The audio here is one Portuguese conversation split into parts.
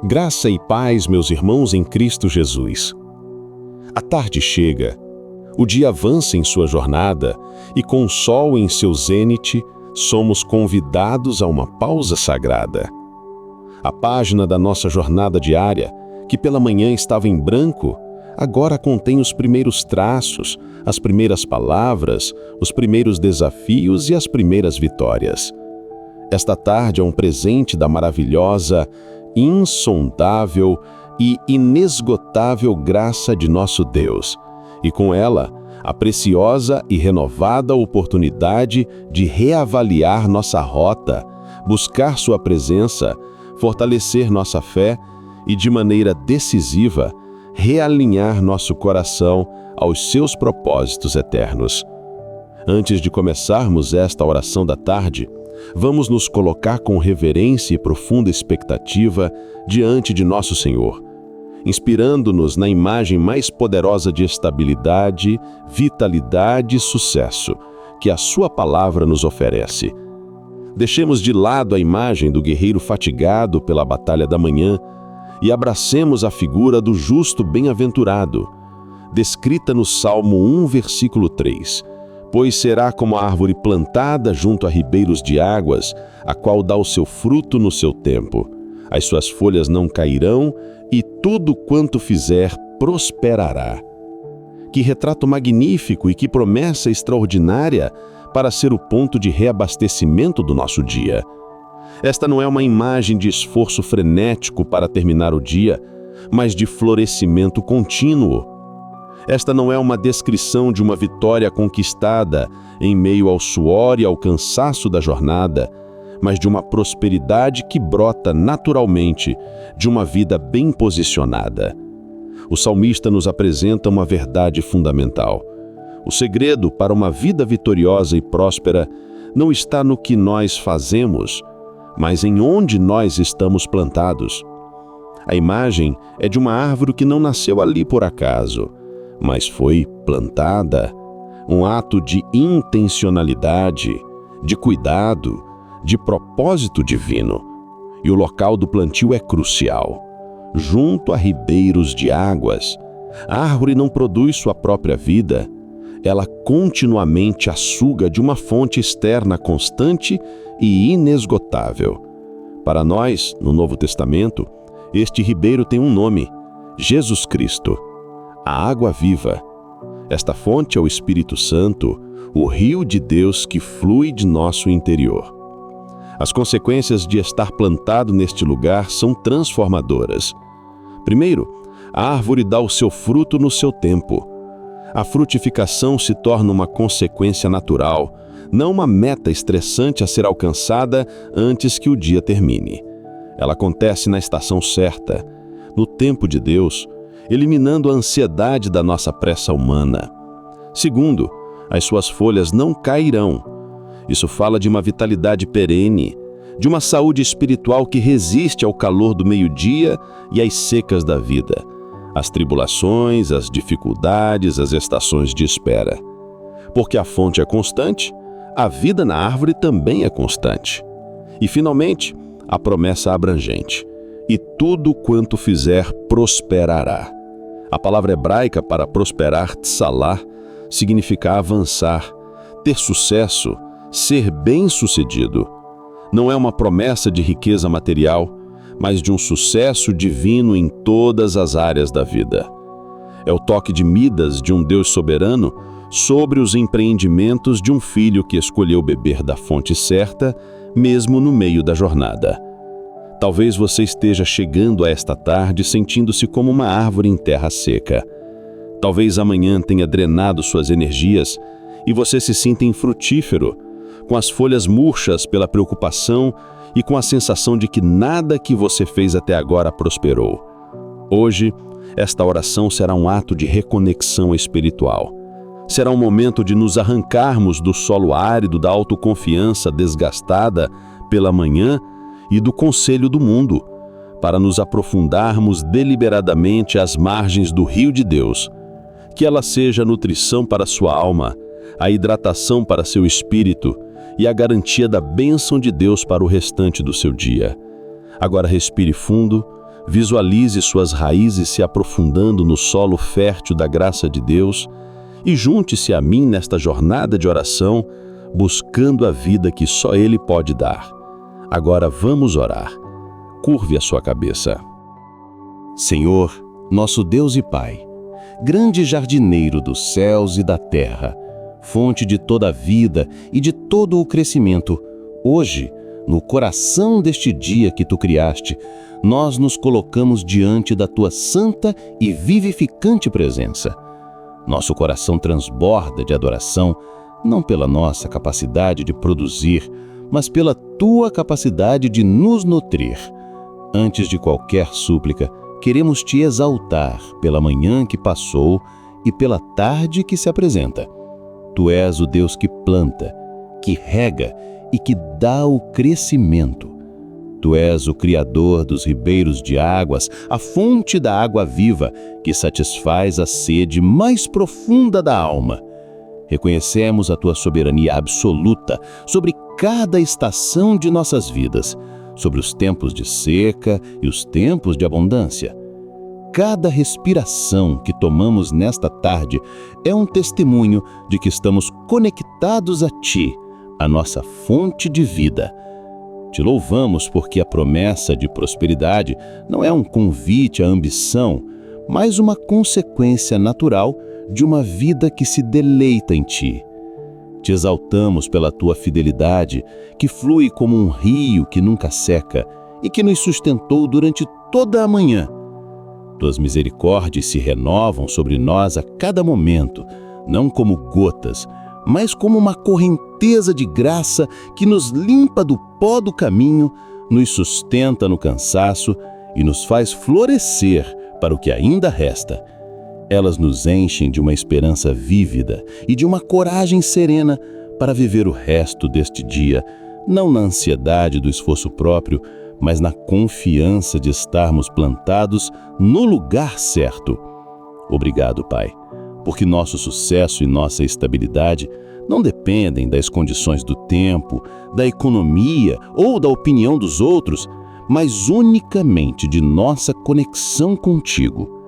Graça e paz, meus irmãos em Cristo Jesus. A tarde chega, o dia avança em sua jornada e com o sol em seu zênite, somos convidados a uma pausa sagrada. A página da nossa jornada diária, que pela manhã estava em branco, agora contém os primeiros traços, as primeiras palavras, os primeiros desafios e as primeiras vitórias. Esta tarde é um presente da maravilhosa, insondável e inesgotável graça de nosso Deus, e com ela, a preciosa e renovada oportunidade de reavaliar nossa rota, buscar sua presença, fortalecer nossa fé e, de maneira decisiva, realinhar nosso coração aos seus propósitos eternos. Antes de começarmos esta oração da tarde, vamos nos colocar com reverência e profunda expectativa diante de nosso Senhor, inspirando-nos na imagem mais poderosa de estabilidade, vitalidade e sucesso que a sua palavra nos oferece. Deixemos de lado a imagem do guerreiro fatigado pela batalha da manhã e abracemos a figura do justo bem-aventurado, descrita no Salmo 1, versículo 3. Pois será como a árvore plantada junto a ribeiros de águas, a qual dá o seu fruto no seu tempo. As suas folhas não cairão e tudo quanto fizer prosperará. Que retrato magnífico e que promessa extraordinária para ser o ponto de reabastecimento do nosso dia. Esta não é uma imagem de esforço frenético para terminar o dia, mas de florescimento contínuo. Esta não é uma descrição de uma vitória conquistada em meio ao suor e ao cansaço da jornada, mas de uma prosperidade que brota naturalmente de uma vida bem posicionada. O salmista nos apresenta uma verdade fundamental. O segredo para uma vida vitoriosa e próspera não está no que nós fazemos, mas em onde nós estamos plantados. A imagem é de uma árvore que não nasceu ali por acaso, mas foi plantada, um ato de intencionalidade, de cuidado, de propósito divino. E o local do plantio é crucial. Junto a ribeiros de águas, a árvore não produz sua própria vida, ela continuamente a suga de uma fonte externa constante e inesgotável. Para nós, no Novo Testamento, este ribeiro tem um nome: Jesus Cristo. A água viva. Esta fonte é o Espírito Santo, o rio de Deus que flui de nosso interior. As consequências de estar plantado neste lugar são transformadoras. Primeiro, a árvore dá o seu fruto no seu tempo. A frutificação se torna uma consequência natural, não uma meta estressante a ser alcançada antes que o dia termine. Ela acontece na estação certa, no tempo de Deus, eliminando a ansiedade da nossa pressa humana. Segundo, as suas folhas não cairão. Isso fala de uma vitalidade perene, de uma saúde espiritual que resiste ao calor do meio-dia e às secas da vida, às tribulações, às dificuldades, às estações de espera. Porque a fonte é constante, a vida na árvore também é constante. E, finalmente, a promessa abrangente: e tudo quanto fizer prosperará. A palavra hebraica para prosperar, tsalah, significa avançar, ter sucesso, ser bem-sucedido. Não é uma promessa de riqueza material, mas de um sucesso divino em todas as áreas da vida. É o toque de Midas de um Deus soberano sobre os empreendimentos de um filho que escolheu beber da fonte certa, mesmo no meio da jornada. Talvez você esteja chegando a esta tarde sentindo-se como uma árvore em terra seca. Talvez amanhã tenha drenado suas energias e você se sinta infrutífero, com as folhas murchas pela preocupação e com a sensação de que nada que você fez até agora prosperou. Hoje, esta oração será um ato de reconexão espiritual. Será um momento de nos arrancarmos do solo árido da autoconfiança desgastada pela manhã e do conselho do mundo, para nos aprofundarmos deliberadamente às margens do rio de Deus. Que ela seja a nutrição para sua alma, a hidratação para seu espírito e a garantia da bênção de Deus para o restante do seu dia. Agora respire fundo, visualize suas raízes se aprofundando no solo fértil da graça de Deus e junte-se a mim nesta jornada de oração, buscando a vida que só Ele pode dar. Agora vamos orar. Curve a sua cabeça. Senhor, nosso Deus e Pai, grande jardineiro dos céus e da terra, fonte de toda a vida e de todo o crescimento, hoje, no coração deste dia que Tu criaste, nós nos colocamos diante da Tua santa e vivificante presença. Nosso coração transborda de adoração, não pela nossa capacidade de produzir, mas pela Tua capacidade de nos nutrir. Antes de qualquer súplica, queremos Te exaltar pela manhã que passou e pela tarde que se apresenta. Tu és o Deus que planta, que rega e que dá o crescimento. Tu és o Criador dos ribeiros de águas, a fonte da água viva, que satisfaz a sede mais profunda da alma. Reconhecemos a Tua soberania absoluta sobre cada estação de nossas vidas, sobre os tempos de seca e os tempos de abundância. Cada respiração que tomamos nesta tarde é um testemunho de que estamos conectados a Ti, a nossa fonte de vida. Te louvamos porque a promessa de prosperidade não é um convite à ambição, mas uma consequência natural de uma vida que se deleita em Ti. Te exaltamos pela Tua fidelidade, que flui como um rio que nunca seca e que nos sustentou durante toda a manhã. Tuas misericórdias se renovam sobre nós a cada momento, não como gotas, mas como uma correnteza de graça que nos limpa do pó do caminho, nos sustenta no cansaço e nos faz florescer para o que ainda resta. Elas nos enchem de uma esperança vívida e de uma coragem serena para viver o resto deste dia, não na ansiedade do esforço próprio, mas na confiança de estarmos plantados no lugar certo. Obrigado, Pai, porque nosso sucesso e nossa estabilidade não dependem das condições do tempo, da economia ou da opinião dos outros, mas unicamente de nossa conexão contigo.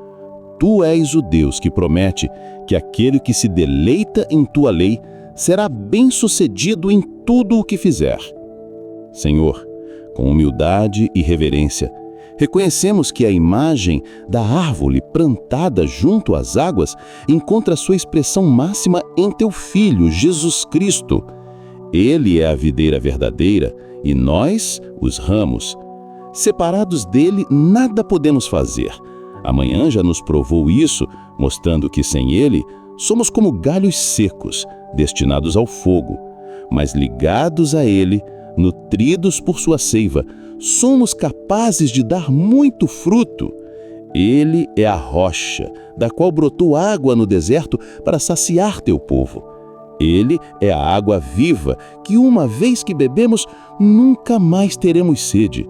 Tu és o Deus que promete que aquele que se deleita em Tua lei será bem-sucedido em tudo o que fizer. Senhor, com humildade e reverência, reconhecemos que a imagem da árvore plantada junto às águas encontra sua expressão máxima em Teu Filho, Jesus Cristo. Ele é a videira verdadeira e nós, os ramos. Separados dele, nada podemos fazer. Amanhã já nos provou isso, mostrando que sem ele, somos como galhos secos, destinados ao fogo. Mas ligados a ele, nutridos por sua seiva, somos capazes de dar muito fruto. Ele é a rocha, da qual brotou água no deserto para saciar Teu povo. Ele é a água viva, que uma vez que bebemos, nunca mais teremos sede.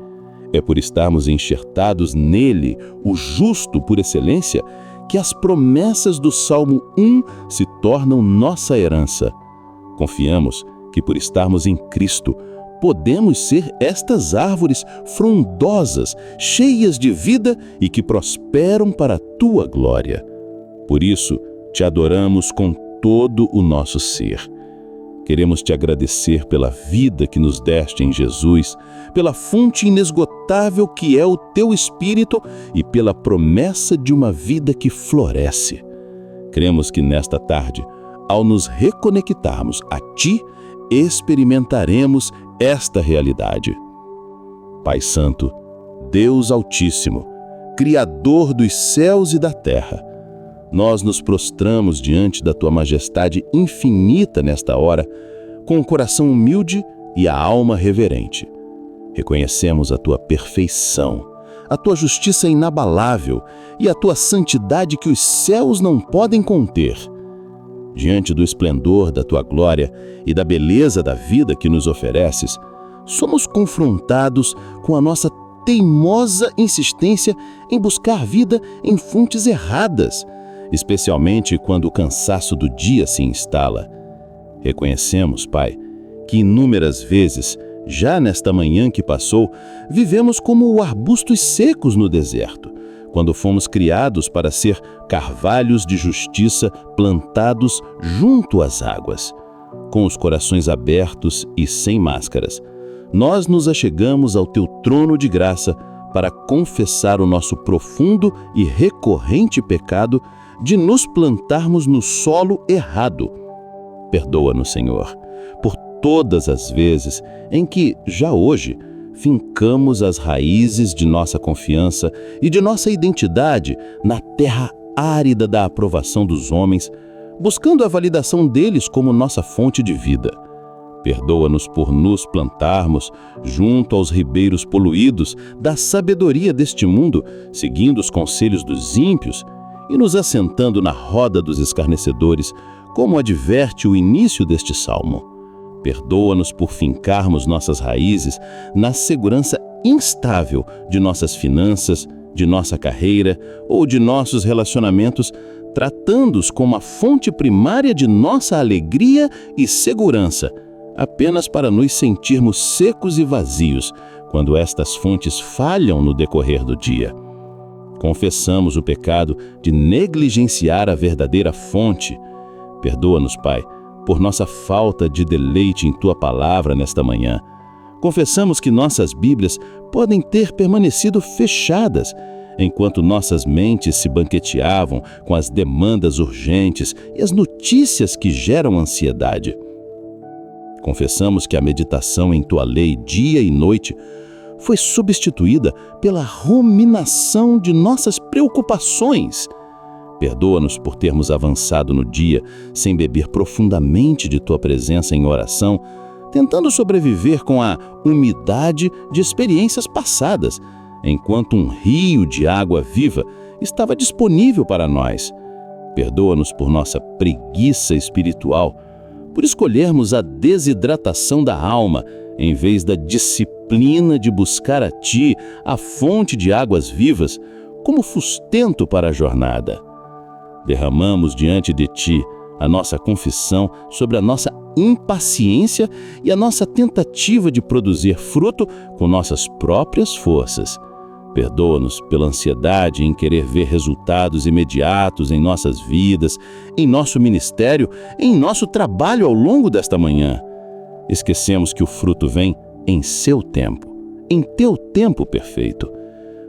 É por estarmos enxertados nele, o justo por excelência, que as promessas do Salmo 1 se tornam nossa herança. Confiamos que por estarmos em Cristo, podemos ser estas árvores frondosas, cheias de vida e que prosperam para a Tua glória. Por isso, Te adoramos com todo o nosso ser. Queremos Te agradecer pela vida que nos deste em Jesus, pela fonte inesgotável que é o Teu Espírito e pela promessa de uma vida que floresce. Cremos que nesta tarde, ao nos reconectarmos a Ti, experimentaremos esta realidade. Pai Santo, Deus Altíssimo, Criador dos céus e da terra, nós nos prostramos diante da Tua majestade infinita nesta hora, com o coração humilde e a alma reverente. Reconhecemos a Tua perfeição, a Tua justiça inabalável e a Tua santidade que os céus não podem conter. Diante do esplendor da Tua glória e da beleza da vida que nos ofereces, somos confrontados com a nossa teimosa insistência em buscar vida em fontes erradas, especialmente quando o cansaço do dia se instala. Reconhecemos, Pai, que inúmeras vezes Já nesta manhã que passou, vivemos como arbustos secos no deserto, quando fomos criados para ser carvalhos de justiça plantados junto às águas. Com os corações abertos e sem máscaras, nós nos achegamos ao teu trono de graça para confessar o nosso profundo e recorrente pecado de nos plantarmos no solo errado. Perdoa-nos, Senhor, por todas as vezes em que, já hoje, fincamos as raízes de nossa confiança e de nossa identidade na terra árida da aprovação dos homens, buscando a validação deles como nossa fonte de vida. Perdoa-nos por nos plantarmos junto aos ribeiros poluídos da sabedoria deste mundo, seguindo os conselhos dos ímpios e nos assentando na roda dos escarnecedores, como adverte o início deste salmo. Perdoa-nos por fincarmos nossas raízes na segurança instável de nossas finanças, de nossa carreira ou de nossos relacionamentos, tratando-os como a fonte primária de nossa alegria e segurança, apenas para nos sentirmos secos e vazios quando estas fontes falham no decorrer do dia. Confessamos o pecado de negligenciar a verdadeira fonte. Perdoa-nos, Pai, por nossa falta de deleite em Tua palavra nesta manhã. Confessamos que nossas Bíblias podem ter permanecido fechadas, enquanto nossas mentes se banqueteavam com as demandas urgentes e as notícias que geram ansiedade. Confessamos que a meditação em Tua lei dia e noite foi substituída pela ruminação de nossas preocupações. Perdoa-nos por termos avançado no dia sem beber profundamente de Tua presença em oração, tentando sobreviver com a umidade de experiências passadas, enquanto um rio de água viva estava disponível para nós. Perdoa-nos por nossa preguiça espiritual, por escolhermos a desidratação da alma em vez da disciplina de buscar a Ti, a fonte de águas vivas, como sustento para a jornada. Derramamos diante de Ti a nossa confissão sobre a nossa impaciência e a nossa tentativa de produzir fruto com nossas próprias forças. Perdoa-nos pela ansiedade em querer ver resultados imediatos em nossas vidas, em nosso ministério, em nosso trabalho ao longo desta manhã. Esquecemos que o fruto vem em seu tempo, em Teu tempo perfeito.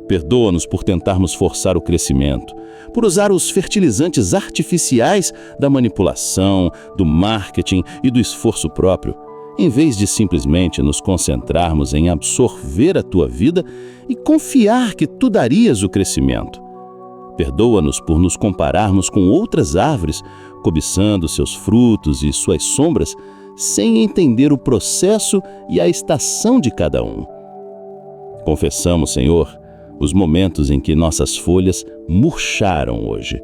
Perdoa-nos por tentarmos forçar o crescimento, por usar os fertilizantes artificiais da manipulação, do marketing e do esforço próprio, em vez de simplesmente nos concentrarmos em absorver a Tua vida e confiar que Tu darias o crescimento. Perdoa-nos por nos compararmos com outras árvores, cobiçando seus frutos e suas sombras, sem entender o processo e a estação de cada um. Confessamos, Senhor, os momentos em que nossas folhas murcharam hoje.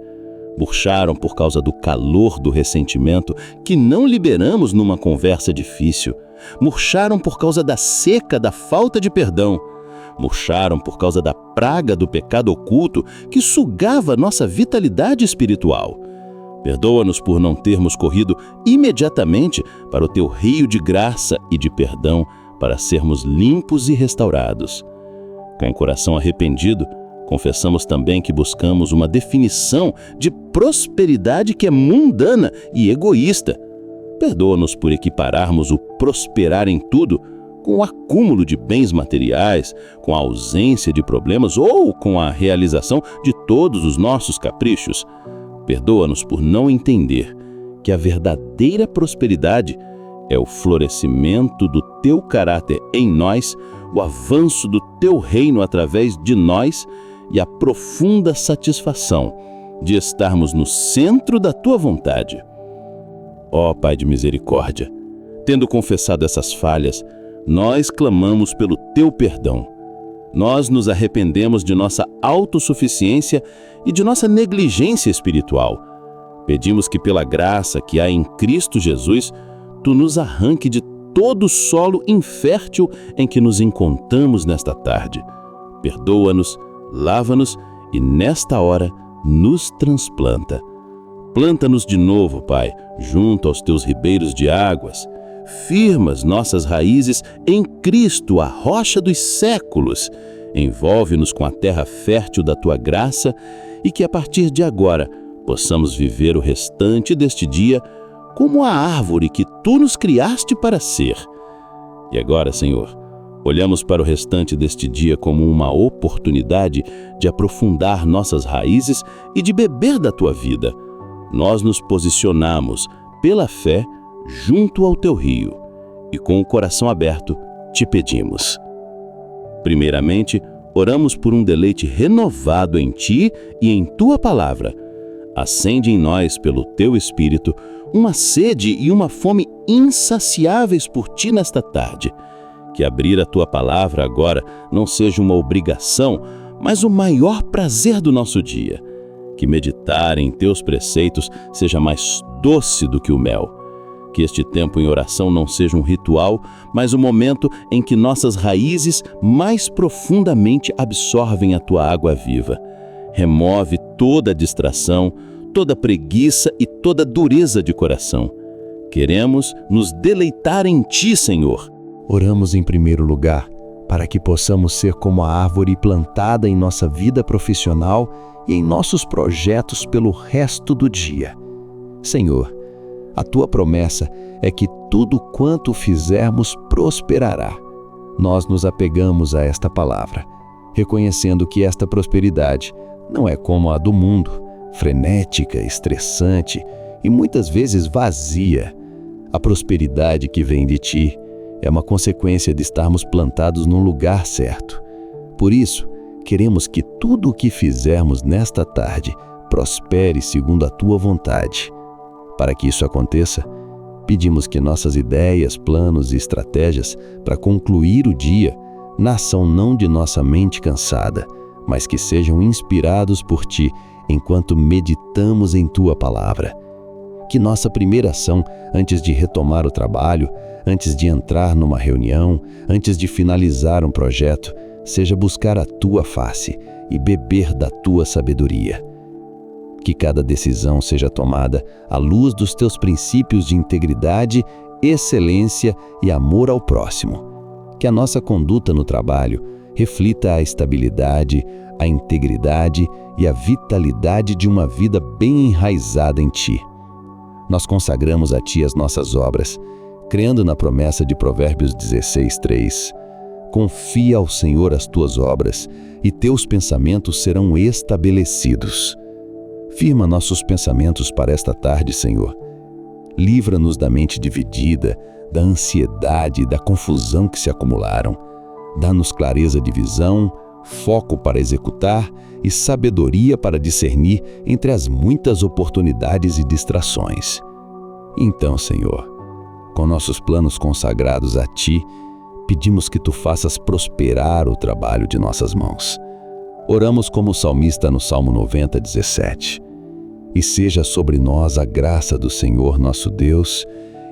Murcharam por causa do calor do ressentimento que não liberamos numa conversa difícil. Murcharam por causa da seca da falta de perdão. Murcharam por causa da praga do pecado oculto que sugava nossa vitalidade espiritual. Perdoa-nos por não termos corrido imediatamente para o Teu rio de graça e de perdão para sermos limpos e restaurados. Com coração arrependido, confessamos também que buscamos uma definição de prosperidade que é mundana e egoísta. Perdoa-nos por equipararmos o prosperar em tudo com o acúmulo de bens materiais, com a ausência de problemas ou com a realização de todos os nossos caprichos. Perdoa-nos por não entender que a verdadeira prosperidade é o florescimento do Teu caráter em nós, o avanço do Teu reino através de nós e a profunda satisfação de estarmos no centro da Tua vontade. Ó Pai de misericórdia, tendo confessado essas falhas, nós clamamos pelo Teu perdão. Nós nos arrependemos de nossa autossuficiência e de nossa negligência espiritual. Pedimos que pela graça que há em Cristo Jesus, Tu nos arranque de todo o solo infértil em que nos encontramos nesta tarde. Perdoa-nos, lava-nos e, nesta hora, nos transplanta. Planta-nos de novo, Pai, junto aos Teus ribeiros de águas. firmas nossas raízes em Cristo, a rocha dos séculos. Envolve-nos com a terra fértil da Tua graça e que a partir de agora possamos viver o restante deste dia como a árvore que Tu nos criaste para ser. E agora, Senhor, olhamos para o restante deste dia como uma oportunidade de aprofundar nossas raízes e de beber da Tua vida. Nós nos posicionamos, pela fé, junto ao Teu rio e com o coração aberto Te pedimos. Primeiramente, oramos por um deleite renovado em Ti e em Tua palavra. Acende em nós, pelo Teu Espírito, uma sede e uma fome insaciáveis por Ti nesta tarde. Que abrir a Tua palavra agora não seja uma obrigação, mas o maior prazer do nosso dia. Que meditar em Teus preceitos seja mais doce do que o mel. Que este tempo em oração não seja um ritual, mas o momento em que nossas raízes mais profundamente absorvem a Tua água viva. Remove toda distração, toda preguiça e toda dureza de coração. Queremos nos deleitar em Ti, Senhor. Oramos em primeiro lugar para que possamos ser como a árvore plantada em nossa vida profissional e em nossos projetos pelo resto do dia. Senhor, a Tua promessa é que tudo quanto fizermos prosperará. Nós nos apegamos a esta palavra, reconhecendo que esta prosperidade não é como a do mundo, frenética, estressante e muitas vezes vazia. A prosperidade que vem de Ti é uma consequência de estarmos plantados no lugar certo. Por isso, queremos que tudo o que fizermos nesta tarde prospere segundo a Tua vontade. Para que isso aconteça, pedimos que nossas ideias, planos e estratégias para concluir o dia nasçam não de nossa mente cansada, mas que sejam inspirados por Ti enquanto meditamos em Tua palavra. Que nossa primeira ação, antes de retomar o trabalho, antes de entrar numa reunião, antes de finalizar um projeto, seja buscar a Tua face e beber da Tua sabedoria. Que cada decisão seja tomada à luz dos Teus princípios de integridade, excelência e amor ao próximo. Que a nossa conduta no trabalho reflita a estabilidade, a integridade e a vitalidade de uma vida bem enraizada em Ti. Nós consagramos a Ti as nossas obras, crendo na promessa de Provérbios 16:3. Confia ao Senhor as tuas obras, e teus pensamentos serão estabelecidos. Firma nossos pensamentos para esta tarde, Senhor. Livra-nos da mente dividida, da ansiedade e da confusão que se acumularam. Dá-nos clareza de visão, foco para executar e sabedoria para discernir entre as muitas oportunidades e distrações. Então, Senhor, com nossos planos consagrados a Ti, pedimos que Tu faças prosperar o trabalho de nossas mãos. Oramos como o salmista no Salmo 90:17. E seja sobre nós a graça do Senhor nosso Deus,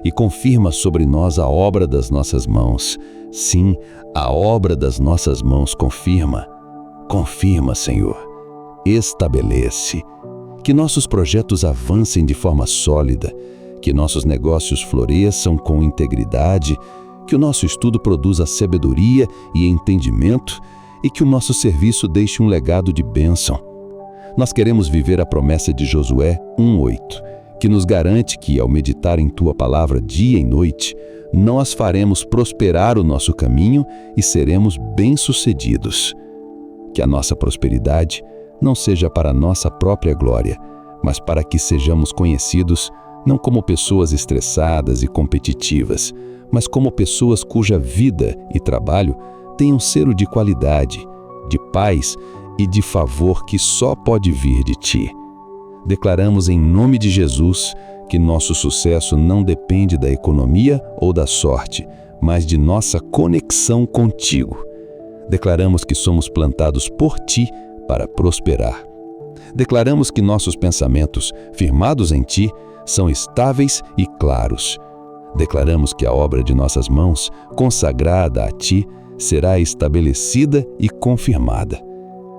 e confirma sobre nós a obra das nossas mãos. Sim, a obra das nossas mãos confirma. Confirma, Senhor. Estabelece. Que nossos projetos avancem de forma sólida, que nossos negócios floresçam com integridade, que o nosso estudo produza sabedoria e entendimento e que o nosso serviço deixe um legado de bênção. Nós queremos viver a promessa de Josué 1:8, que nos garante que, ao meditar em Tua palavra dia e noite, nós faremos prosperar o nosso caminho e seremos bem-sucedidos. Que a nossa prosperidade não seja para a nossa própria glória, mas para que sejamos conhecidos não como pessoas estressadas e competitivas, mas como pessoas cuja vida e trabalho têm um selo de qualidade, de paz e de favor que só pode vir de Ti. Declaramos em nome de Jesus que nosso sucesso não depende da economia ou da sorte, mas de nossa conexão contigo. Declaramos que somos plantados por Ti para prosperar. Declaramos que nossos pensamentos, firmados em Ti, são estáveis e claros. Declaramos que a obra de nossas mãos, consagrada a Ti, será estabelecida e confirmada.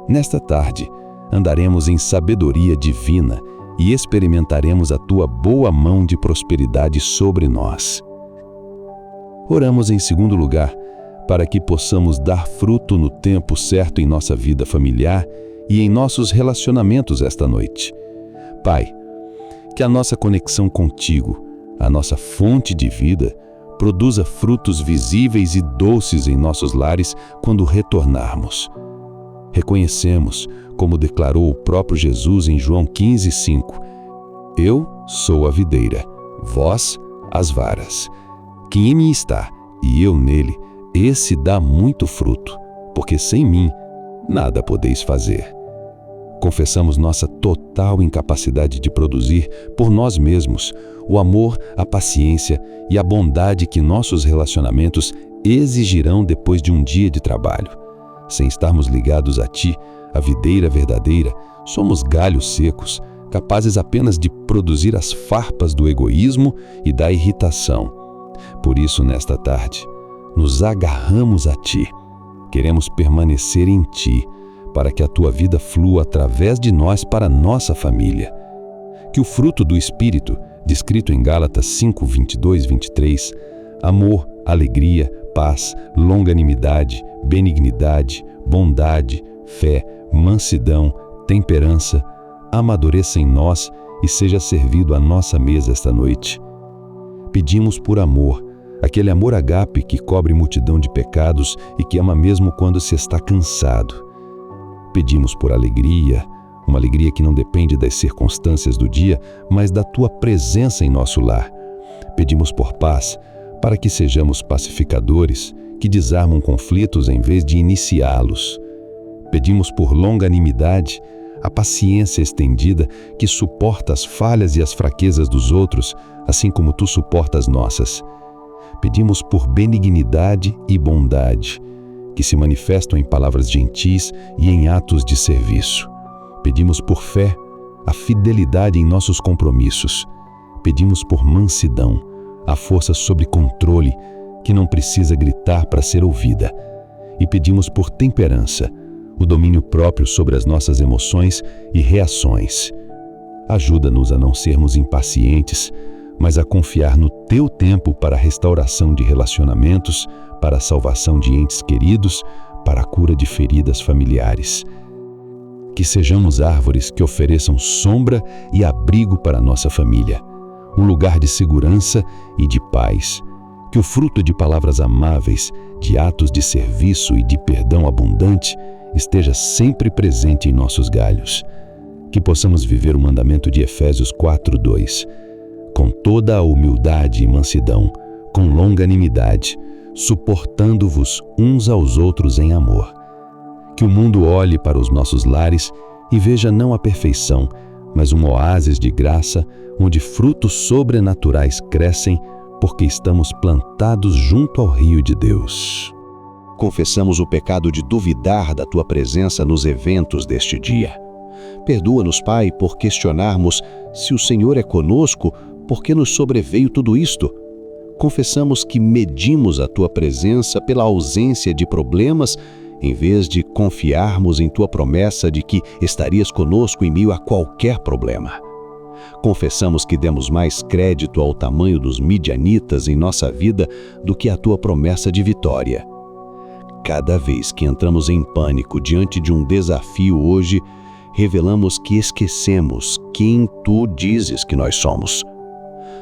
Nesta tarde, andaremos em sabedoria divina e experimentaremos a Tua boa mão de prosperidade sobre nós. Oramos em segundo lugar, para que possamos dar fruto no tempo certo em nossa vida familiar e em nossos relacionamentos esta noite. Pai, que a nossa conexão contigo, a nossa fonte de vida, produza frutos visíveis e doces em nossos lares quando retornarmos. Reconhecemos, como declarou o próprio Jesus em João 15:5, Eu sou a videira, vós as varas. Quem em mim está e eu nele, esse dá muito fruto, porque sem mim nada podeis fazer. Confessamos nossa total incapacidade de produzir por nós mesmos o amor, a paciência e a bondade que nossos relacionamentos exigirão depois de um dia de trabalho. Sem estarmos ligados a Ti, a videira verdadeira, somos galhos secos, capazes apenas de produzir as farpas do egoísmo e da irritação. Por isso, nesta tarde, nos agarramos a Ti. Queremos permanecer em Ti, para que a Tua vida flua através de nós para a nossa família. Que o fruto do Espírito, descrito em Gálatas 5:22-23, amor, alegria, paz, longanimidade, benignidade, bondade, fé, mansidão, temperança, amadureça em nós e seja servido à nossa mesa esta noite. Pedimos por amor, aquele amor ágape que cobre multidão de pecados e que ama mesmo quando se está cansado. Pedimos por alegria, uma alegria que não depende das circunstâncias do dia, mas da Tua presença em nosso lar. Pedimos por paz, para que sejamos pacificadores, que desarmam conflitos em vez de iniciá-los. Pedimos por longanimidade, a paciência estendida que suporta as falhas e as fraquezas dos outros, assim como Tu suportas nossas. Pedimos por benignidade e bondade, que se manifestam em palavras gentis e em atos de serviço. Pedimos por fé, a fidelidade em nossos compromissos. Pedimos por mansidão, a força sob controle, que não precisa gritar para ser ouvida. E pedimos por temperança, o domínio próprio sobre as nossas emoções e reações. Ajuda-nos a não sermos impacientes, mas a confiar no Teu tempo para a restauração de relacionamentos, para a salvação de entes queridos, para a cura de feridas familiares. Que sejamos árvores que ofereçam sombra e abrigo para a nossa família, um lugar de segurança e de paz. Que o fruto de palavras amáveis, de atos de serviço e de perdão abundante esteja sempre presente em nossos galhos. Que possamos viver o mandamento de Efésios 4:2, com toda a humildade e mansidão, com longanimidade, suportando-vos uns aos outros em amor. Que o mundo olhe para os nossos lares e veja não a perfeição, mas um oásis de graça, onde frutos sobrenaturais crescem, porque estamos plantados junto ao rio de Deus. Confessamos o pecado de duvidar da Tua presença nos eventos deste dia. Perdoa-nos, Pai, por questionarmos se o Senhor é conosco, por que nos sobreveio tudo isto. Confessamos que medimos a Tua presença pela ausência de problemas, em vez de confiarmos em Tua promessa de que estarias conosco em meio a qualquer problema. Confessamos que demos mais crédito ao tamanho dos midianitas em nossa vida do que à Tua promessa de vitória. Cada vez que entramos em pânico diante de um desafio hoje, revelamos que esquecemos quem Tu dizes que nós somos.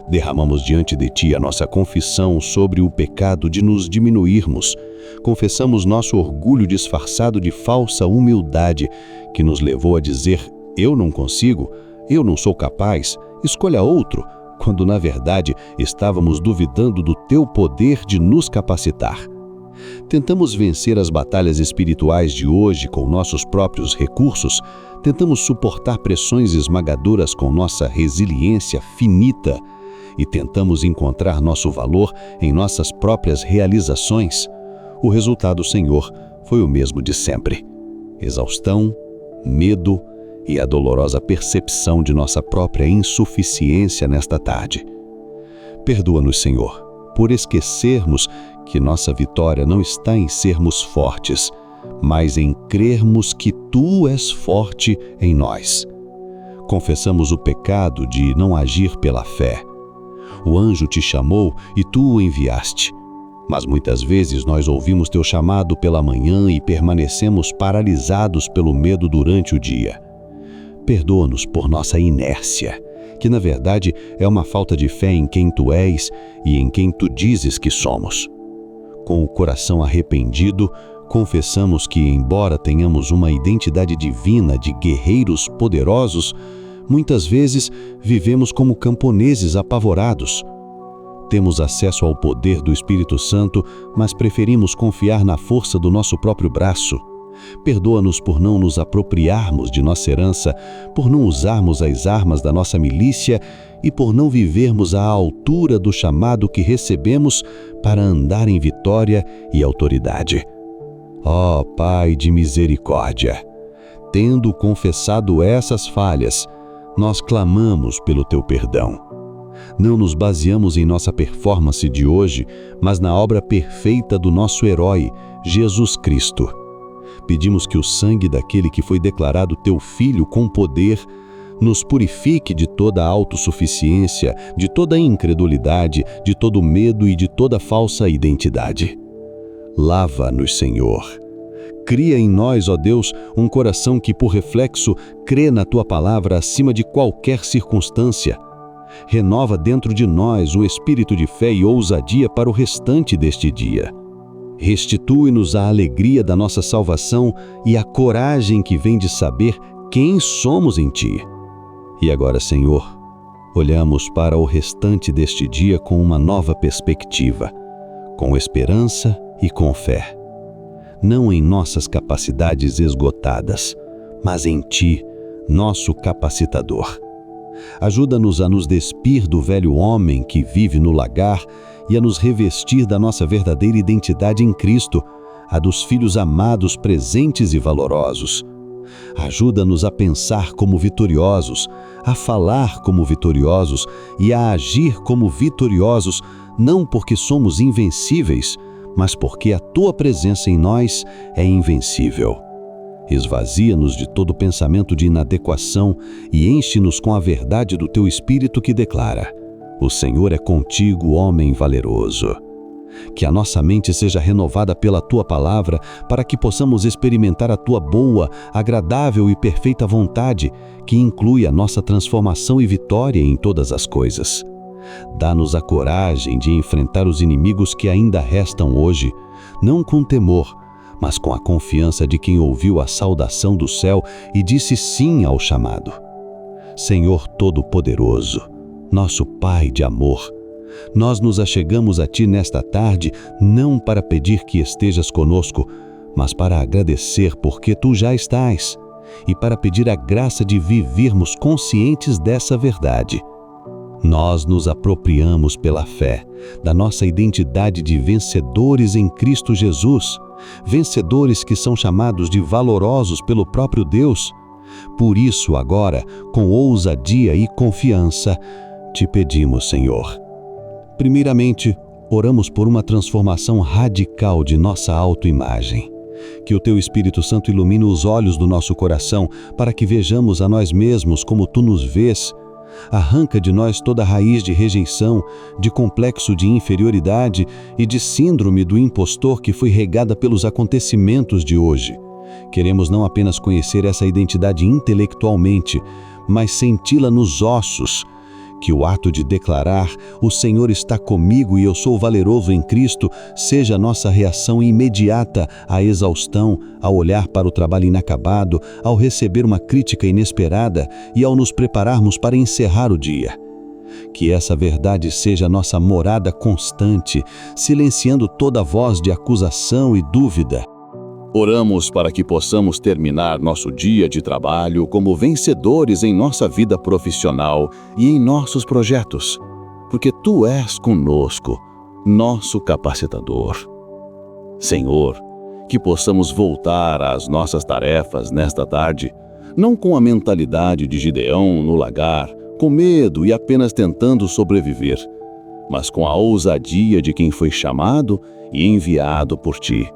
Derramamos diante de Ti a nossa confissão sobre o pecado de nos diminuirmos. Confessamos nosso orgulho disfarçado de falsa humildade, que nos levou a dizer: eu não consigo, eu não sou capaz, escolha outro, quando na verdade estávamos duvidando do Teu poder de nos capacitar. Tentamos vencer as batalhas espirituais de hoje com nossos próprios recursos, tentamos suportar pressões esmagadoras com nossa resiliência finita e tentamos encontrar nosso valor em nossas próprias realizações. O resultado, Senhor, foi o mesmo de sempre: exaustão, medo e a dolorosa percepção de nossa própria insuficiência nesta tarde. Perdoa-nos, Senhor, por esquecermos que nossa vitória não está em sermos fortes, mas em crermos que Tu és forte em nós. Confessamos o pecado de não agir pela fé. O anjo Te chamou e Tu o enviaste. Mas muitas vezes nós ouvimos teu chamado pela manhã e permanecemos paralisados pelo medo durante o dia. Perdoa-nos por nossa inércia, que na verdade é uma falta de fé em quem tu és e em quem tu dizes que somos. Com o coração arrependido, confessamos que, embora tenhamos uma identidade divina de guerreiros poderosos, muitas vezes vivemos como camponeses apavorados. Temos acesso ao poder do Espírito Santo, mas preferimos confiar na força do nosso próprio braço. Perdoa-nos por não nos apropriarmos de nossa herança, por não usarmos as armas da nossa milícia e por não vivermos à altura do chamado que recebemos para andar em vitória e autoridade. Ó Pai de misericórdia, tendo confessado essas falhas, nós clamamos pelo teu perdão. Não nos baseamos em nossa performance de hoje, mas na obra perfeita do nosso herói, Jesus Cristo. Pedimos que o sangue daquele que foi declarado teu Filho com poder nos purifique de toda autossuficiência, de toda incredulidade, de todo medo e de toda falsa identidade. Lava-nos, Senhor. Cria em nós, ó Deus, um coração que, por reflexo, crê na tua palavra acima de qualquer circunstância. Renova dentro de nós o espírito de fé e ousadia para o restante deste dia. Restitui-nos a alegria da nossa salvação e a coragem que vem de saber quem somos em ti. E agora, Senhor, olhamos para o restante deste dia com uma nova perspectiva, com esperança e com fé. Não em nossas capacidades esgotadas, mas em ti, nosso capacitador. Ajuda-nos a nos despir do velho homem que vive no lagar e a nos revestir da nossa verdadeira identidade em Cristo, a dos filhos amados, presentes e valorosos. Ajuda-nos a pensar como vitoriosos, a falar como vitoriosos e a agir como vitoriosos, não porque somos invencíveis, mas porque a tua presença em nós é invencível. Esvazia-nos de todo pensamento de inadequação e enche-nos com a verdade do teu Espírito que declara: o Senhor é contigo, homem valeroso. Que a nossa mente seja renovada pela tua palavra, para que possamos experimentar a tua boa, agradável e perfeita vontade, que inclui a nossa transformação e vitória em todas as coisas. Dá-nos a coragem de enfrentar os inimigos que ainda restam hoje, não com temor, mas com a confiança de quem ouviu a saudação do céu e disse sim ao chamado. Senhor Todo-Poderoso, nosso Pai de amor, nós nos achegamos a Ti nesta tarde não para pedir que estejas conosco, mas para agradecer porque Tu já estás e para pedir a graça de vivermos conscientes dessa verdade. Nós nos apropriamos pela fé da nossa identidade de vencedores em Cristo Jesus, vencedores que são chamados de valorosos pelo próprio Deus. Por isso, agora, com ousadia e confiança, te pedimos, Senhor. Primeiramente, oramos por uma transformação radical de nossa autoimagem. Que o Teu Espírito Santo ilumine os olhos do nosso coração para que vejamos a nós mesmos como Tu nos vês. Arranca de nós toda raiz de rejeição, de complexo de inferioridade e de síndrome do impostor que foi regada pelos acontecimentos de hoje. Queremos não apenas conhecer essa identidade intelectualmente, mas senti-la nos ossos. Que o ato de declarar "O Senhor está comigo e eu sou valeroso em Cristo" seja a nossa reação imediata à exaustão, ao olhar para o trabalho inacabado, ao receber uma crítica inesperada e ao nos prepararmos para encerrar o dia. Que essa verdade seja a nossa morada constante, silenciando toda voz de acusação e dúvida. Oramos para que possamos terminar nosso dia de trabalho como vencedores em nossa vida profissional e em nossos projetos, porque Tu és conosco, nosso capacitador. Senhor, que possamos voltar às nossas tarefas nesta tarde, não com a mentalidade de Gideão no lagar, com medo e apenas tentando sobreviver, mas com a ousadia de quem foi chamado e enviado por Ti.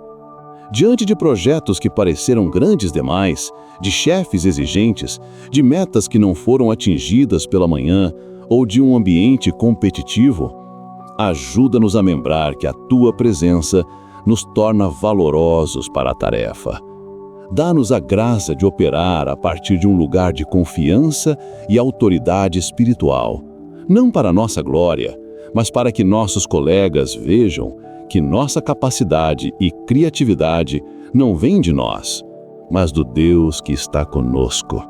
Diante de projetos que pareceram grandes demais, de chefes exigentes, de metas que não foram atingidas pela manhã ou de um ambiente competitivo, ajuda-nos a lembrar que a Tua presença nos torna valorosos para a tarefa. Dá-nos a graça de operar a partir de um lugar de confiança e autoridade espiritual, não para nossa glória, mas para que nossos colegas vejam que nossa capacidade e criatividade não vêm de nós, mas do Deus que está conosco.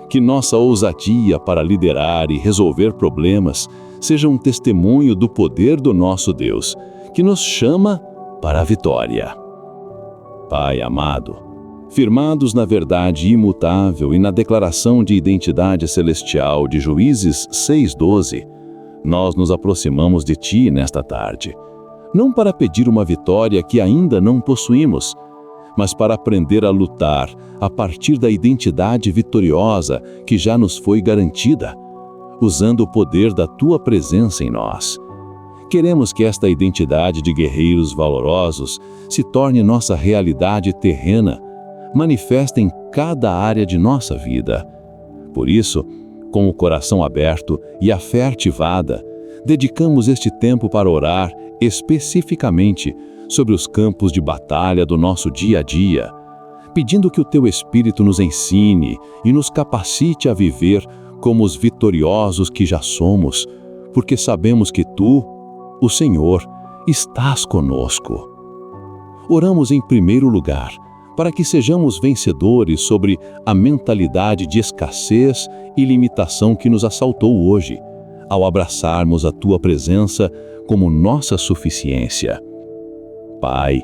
Que nossa ousadia para liderar e resolver problemas seja um testemunho do poder do nosso Deus, que nos chama para a vitória. Pai amado, firmados na verdade imutável e na declaração de identidade celestial de Juízes 6:12, nós nos aproximamos de Ti nesta tarde, não para pedir uma vitória que ainda não possuímos, mas para aprender a lutar a partir da identidade vitoriosa que já nos foi garantida, usando o poder da Tua presença em nós. Queremos que esta identidade de guerreiros valorosos se torne nossa realidade terrena, manifesta em cada área de nossa vida. Por isso, com o coração aberto e a fé ativada, dedicamos este tempo para orar especificamente sobre os campos de batalha do nosso dia a dia, pedindo que o Teu Espírito nos ensine e nos capacite a viver como os vitoriosos que já somos, porque sabemos que Tu, o Senhor, estás conosco. Oramos em primeiro lugar para que sejamos vencedores sobre a mentalidade de escassez e limitação que nos assaltou hoje, ao abraçarmos a Tua presença como nossa suficiência. Pai,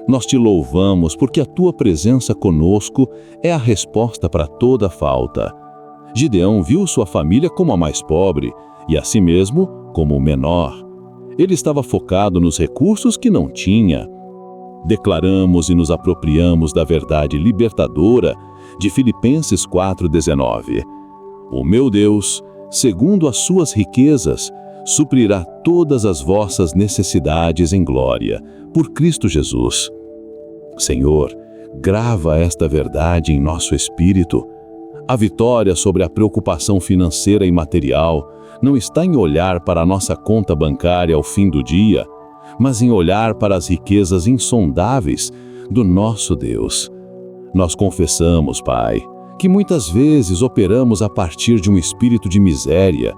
nós Te louvamos porque a Tua presença conosco é a resposta para toda falta. Gideão viu sua família como a mais pobre e a si mesmo como o menor. Ele estava focado nos recursos que não tinha. Declaramos e nos apropriamos da verdade libertadora de Filipenses 4:19. O meu Deus, segundo as suas riquezas, suprirá todas as vossas necessidades em glória, por Cristo Jesus. Senhor, grava esta verdade em nosso espírito. A vitória sobre a preocupação financeira e material não está em olhar para a nossa conta bancária ao fim do dia, mas em olhar para as riquezas insondáveis do nosso Deus. Nós confessamos, Pai, que muitas vezes operamos a partir de um espírito de miséria,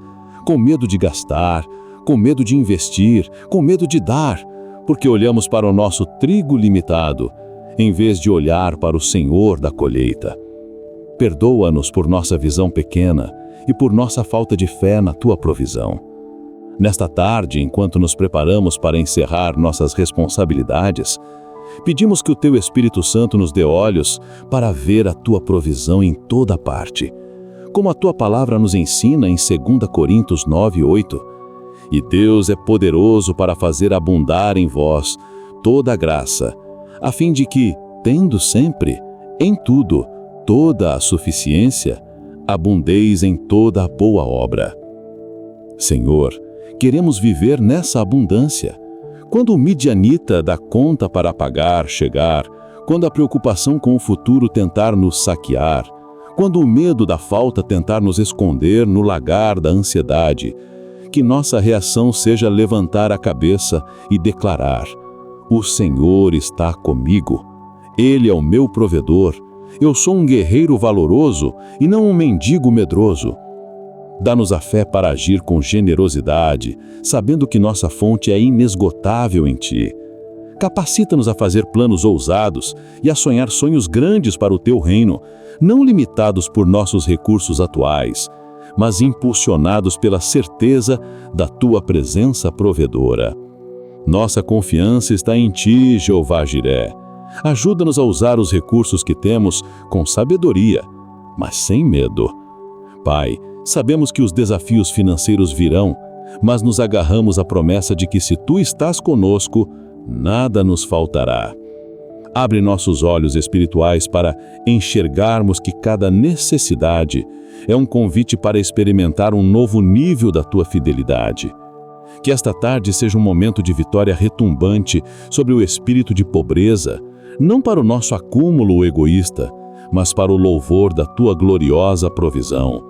com medo de gastar, com medo de investir, com medo de dar, porque olhamos para o nosso trigo limitado, em vez de olhar para o Senhor da colheita. Perdoa-nos por nossa visão pequena e por nossa falta de fé na Tua provisão. Nesta tarde, enquanto nos preparamos para encerrar nossas responsabilidades, pedimos que o Teu Espírito Santo nos dê olhos para ver a Tua provisão em toda parte, como a Tua palavra nos ensina em 2 Coríntios 9:8. E Deus é poderoso para fazer abundar em vós toda a graça, a fim de que, tendo sempre, em tudo, toda a suficiência, abundeis em toda a boa obra. Senhor, queremos viver nessa abundância. Quando o midianita da conta para pagar chegar, quando a preocupação com o futuro tentar nos saquear, quando o medo da falta tentar nos esconder no lagar da ansiedade, que nossa reação seja levantar a cabeça e declarar: o Senhor está comigo, Ele é o meu provedor, eu sou um guerreiro valoroso e não um mendigo medroso. Dá-nos a fé para agir com generosidade, sabendo que nossa fonte é inesgotável em Ti. Capacita-nos a fazer planos ousados e a sonhar sonhos grandes para o Teu reino, não limitados por nossos recursos atuais, mas impulsionados pela certeza da Tua presença provedora. Nossa confiança está em Ti, Jeová Jiré. Ajuda-nos a usar os recursos que temos com sabedoria, mas sem medo. Pai, sabemos que os desafios financeiros virão, mas nos agarramos à promessa de que se Tu estás conosco, nada nos faltará. Abre nossos olhos espirituais para enxergarmos que cada necessidade é um convite para experimentar um novo nível da Tua fidelidade. Que esta tarde seja um momento de vitória retumbante sobre o espírito de pobreza, não para o nosso acúmulo egoísta, mas para o louvor da Tua gloriosa provisão.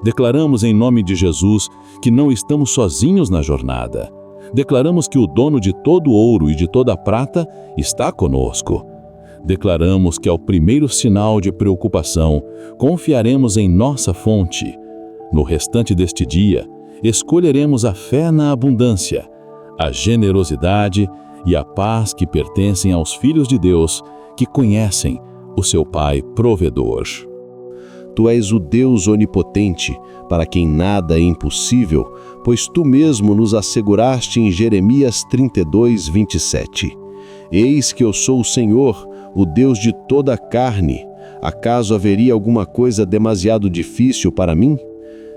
Declaramos em nome de Jesus que não estamos sozinhos na jornada. Declaramos que o dono de todo ouro e de toda prata está conosco. Declaramos que ao primeiro sinal de preocupação, confiaremos em nossa fonte. No restante deste dia, escolheremos a fé na abundância, a generosidade e a paz que pertencem aos filhos de Deus, que conhecem o seu Pai provedor. Tu és o Deus onipotente, para quem nada é impossível, pois tu mesmo nos asseguraste em Jeremias 32, 27. Eis que eu sou o Senhor, o Deus de toda a carne. Acaso haveria alguma coisa demasiado difícil para mim?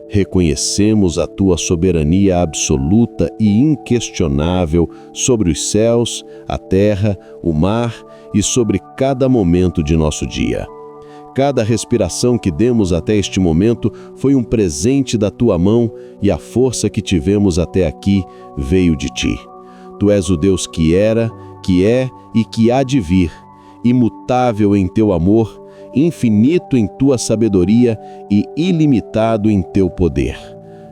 Reconhecemos a tua soberania absoluta e inquestionável sobre os céus, a terra, o mar e sobre cada momento de nosso dia. Cada respiração que demos até este momento foi um presente da tua mão e a força que tivemos até aqui veio de ti. Tu és o Deus que era, que é e que há de vir, imutável em teu amor, infinito em tua sabedoria e ilimitado em teu poder.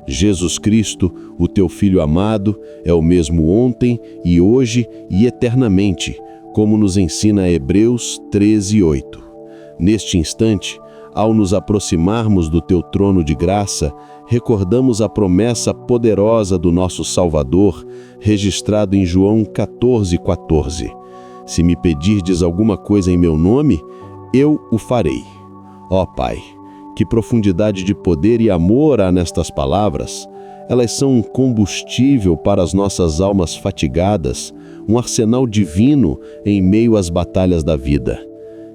Jesus Cristo, o teu Filho amado, é o mesmo ontem e hoje e eternamente, como nos ensina Hebreus 13, 8. Neste instante, ao nos aproximarmos do teu trono de graça, recordamos a promessa poderosa do nosso Salvador, registrado em João 14, 14. Se me pedirdes alguma coisa em meu nome, eu o farei. Ó Pai, que profundidade de poder e amor há nestas palavras. Elas são um combustível para as nossas almas fatigadas, um arsenal divino em meio às batalhas da vida.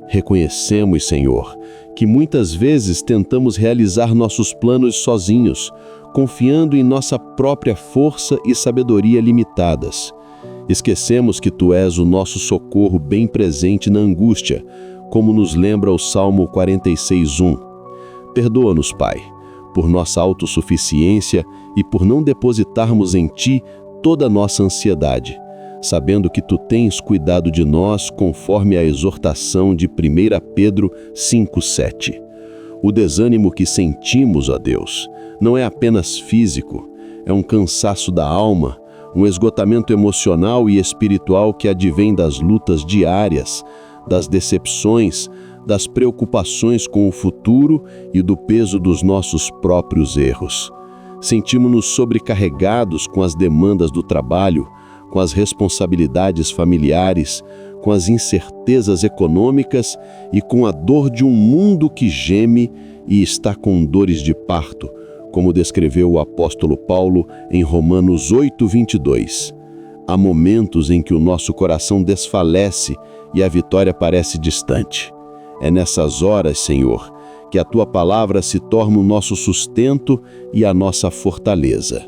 Reconhecemos, Senhor, que muitas vezes tentamos realizar nossos planos sozinhos, confiando em nossa própria força e sabedoria limitadas. Esquecemos que Tu és o nosso socorro bem presente na angústia, como nos lembra o Salmo 46:1. Perdoa-nos, Pai, por nossa autossuficiência e por não depositarmos em Ti toda a nossa ansiedade, sabendo que Tu tens cuidado de nós conforme a exortação de 1 Pedro 5:7. O desânimo que sentimos, ó Deus, não é apenas físico, é um cansaço da alma, um esgotamento emocional e espiritual que advém das lutas diárias, das decepções, das preocupações com o futuro e do peso dos nossos próprios erros. Sentimos-nos sobrecarregados com as demandas do trabalho, com as responsabilidades familiares, com as incertezas econômicas e com a dor de um mundo que geme e está com dores de parto, como descreveu o apóstolo Paulo em Romanos 8:22. Há momentos em que o nosso coração desfalece e a vitória parece distante. É nessas horas, Senhor, que a Tua palavra se torna o nosso sustento e a nossa fortaleza.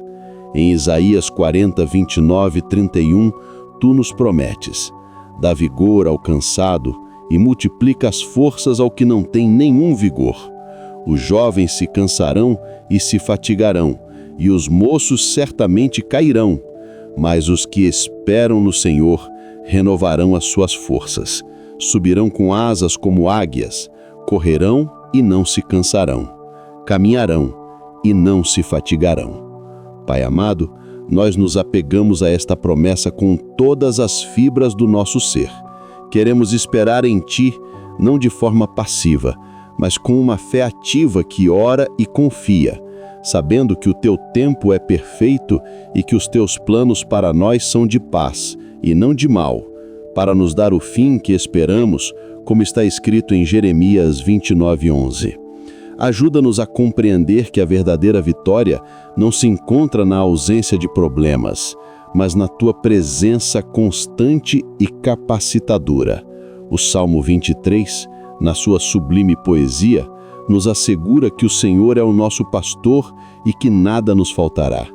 Em Isaías 40, 29 e 31, Tu nos prometes: dá vigor ao cansado e multiplica as forças ao que não tem nenhum vigor. Os jovens se cansarão e se fatigarão, e os moços certamente cairão, mas os que esperam no Senhor renovarão as suas forças, subirão com asas como águias, correrão e não se cansarão, caminharão e não se fatigarão. Pai amado, nós nos apegamos a esta promessa com todas as fibras do nosso ser. Queremos esperar em Ti, não de forma passiva, mas com uma fé ativa que ora e confia, sabendo que o Teu tempo é perfeito e que os Teus planos para nós são de paz e não de mal, para nos dar o fim que esperamos, como está escrito em Jeremias 29:11. Ajuda-nos a compreender que a verdadeira vitória não se encontra na ausência de problemas, mas na Tua presença constante e capacitadora. O Salmo 23, na sua sublime poesia, nos assegura que o Senhor é o nosso pastor e que nada nos faltará.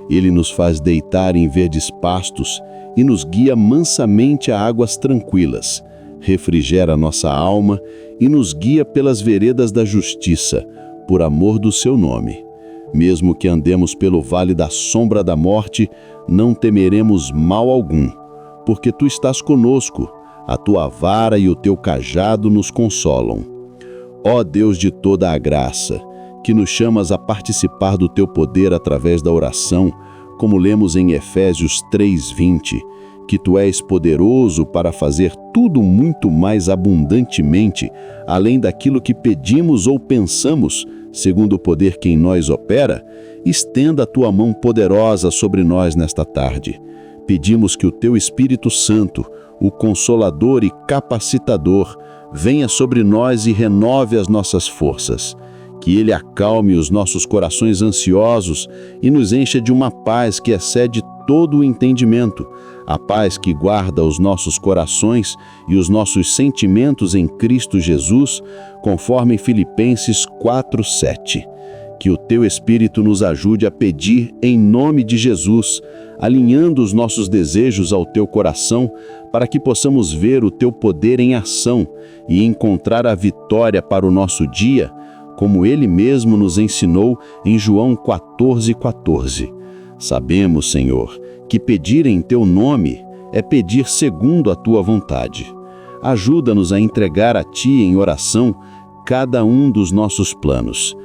Ele nos faz deitar em verdes pastos e nos guia mansamente a águas tranquilas, refrigera nossa alma e nos guia pelas veredas da justiça, por amor do Seu nome. Mesmo que andemos pelo vale da sombra da morte, não temeremos mal algum, porque Tu estás conosco, a Tua vara e o Teu cajado nos consolam. Ó Deus de toda a graça, que nos chamas a participar do Teu poder através da oração, como lemos em Efésios 3:20, que tu és poderoso para fazer tudo muito mais abundantemente, além daquilo que pedimos ou pensamos, segundo o poder que em nós opera, estenda a tua mão poderosa sobre nós nesta tarde. Pedimos que o teu Espírito Santo, o Consolador e Capacitador, venha sobre nós e renove as nossas forças. Que Ele acalme os nossos corações ansiosos e nos encha de uma paz que excede todo o entendimento, a paz que guarda os nossos corações e os nossos sentimentos em Cristo Jesus, conforme Filipenses 4:7. Que o teu Espírito nos ajude a pedir em nome de Jesus, alinhando os nossos desejos ao teu coração, para que possamos ver o teu poder em ação e encontrar a vitória para o nosso dia, como Ele mesmo nos ensinou em João 14:14. Sabemos, Senhor, que pedir em teu nome é pedir segundo a tua vontade. Ajuda-nos a entregar a ti em oração cada um dos nossos planos,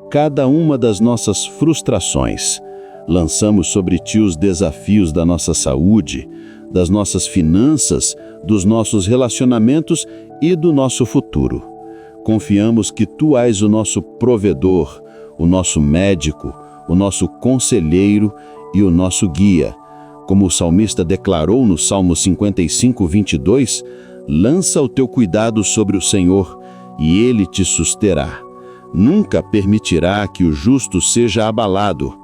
cada uma das nossas frustrações. Lançamos sobre ti os desafios da nossa saúde, das nossas finanças, dos nossos relacionamentos e do nosso futuro. Confiamos que tu és o nosso provedor, o nosso médico, o nosso conselheiro e o nosso guia. Como o salmista declarou no Salmo 55:22, lança o teu cuidado sobre o Senhor e Ele te susterá. Nunca permitirá que o justo seja abalado.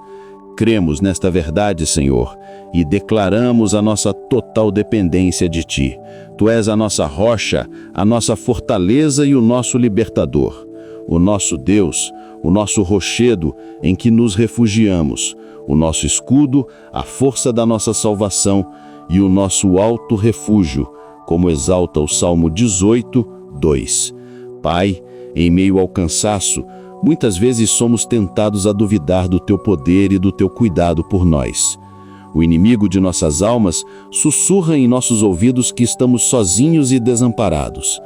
Cremos nesta verdade, Senhor, e declaramos a nossa total dependência de Ti. Tu és a nossa rocha, a nossa fortaleza e o nosso libertador, o nosso Deus, o nosso rochedo em que nos refugiamos, o nosso escudo, a força da nossa salvação e o nosso alto refúgio, como exalta o Salmo 18:2. Pai, em meio ao cansaço, muitas vezes somos tentados a duvidar do Teu poder e do Teu cuidado por nós. O inimigo de nossas almas sussurra em nossos ouvidos que estamos sozinhos e desamparados.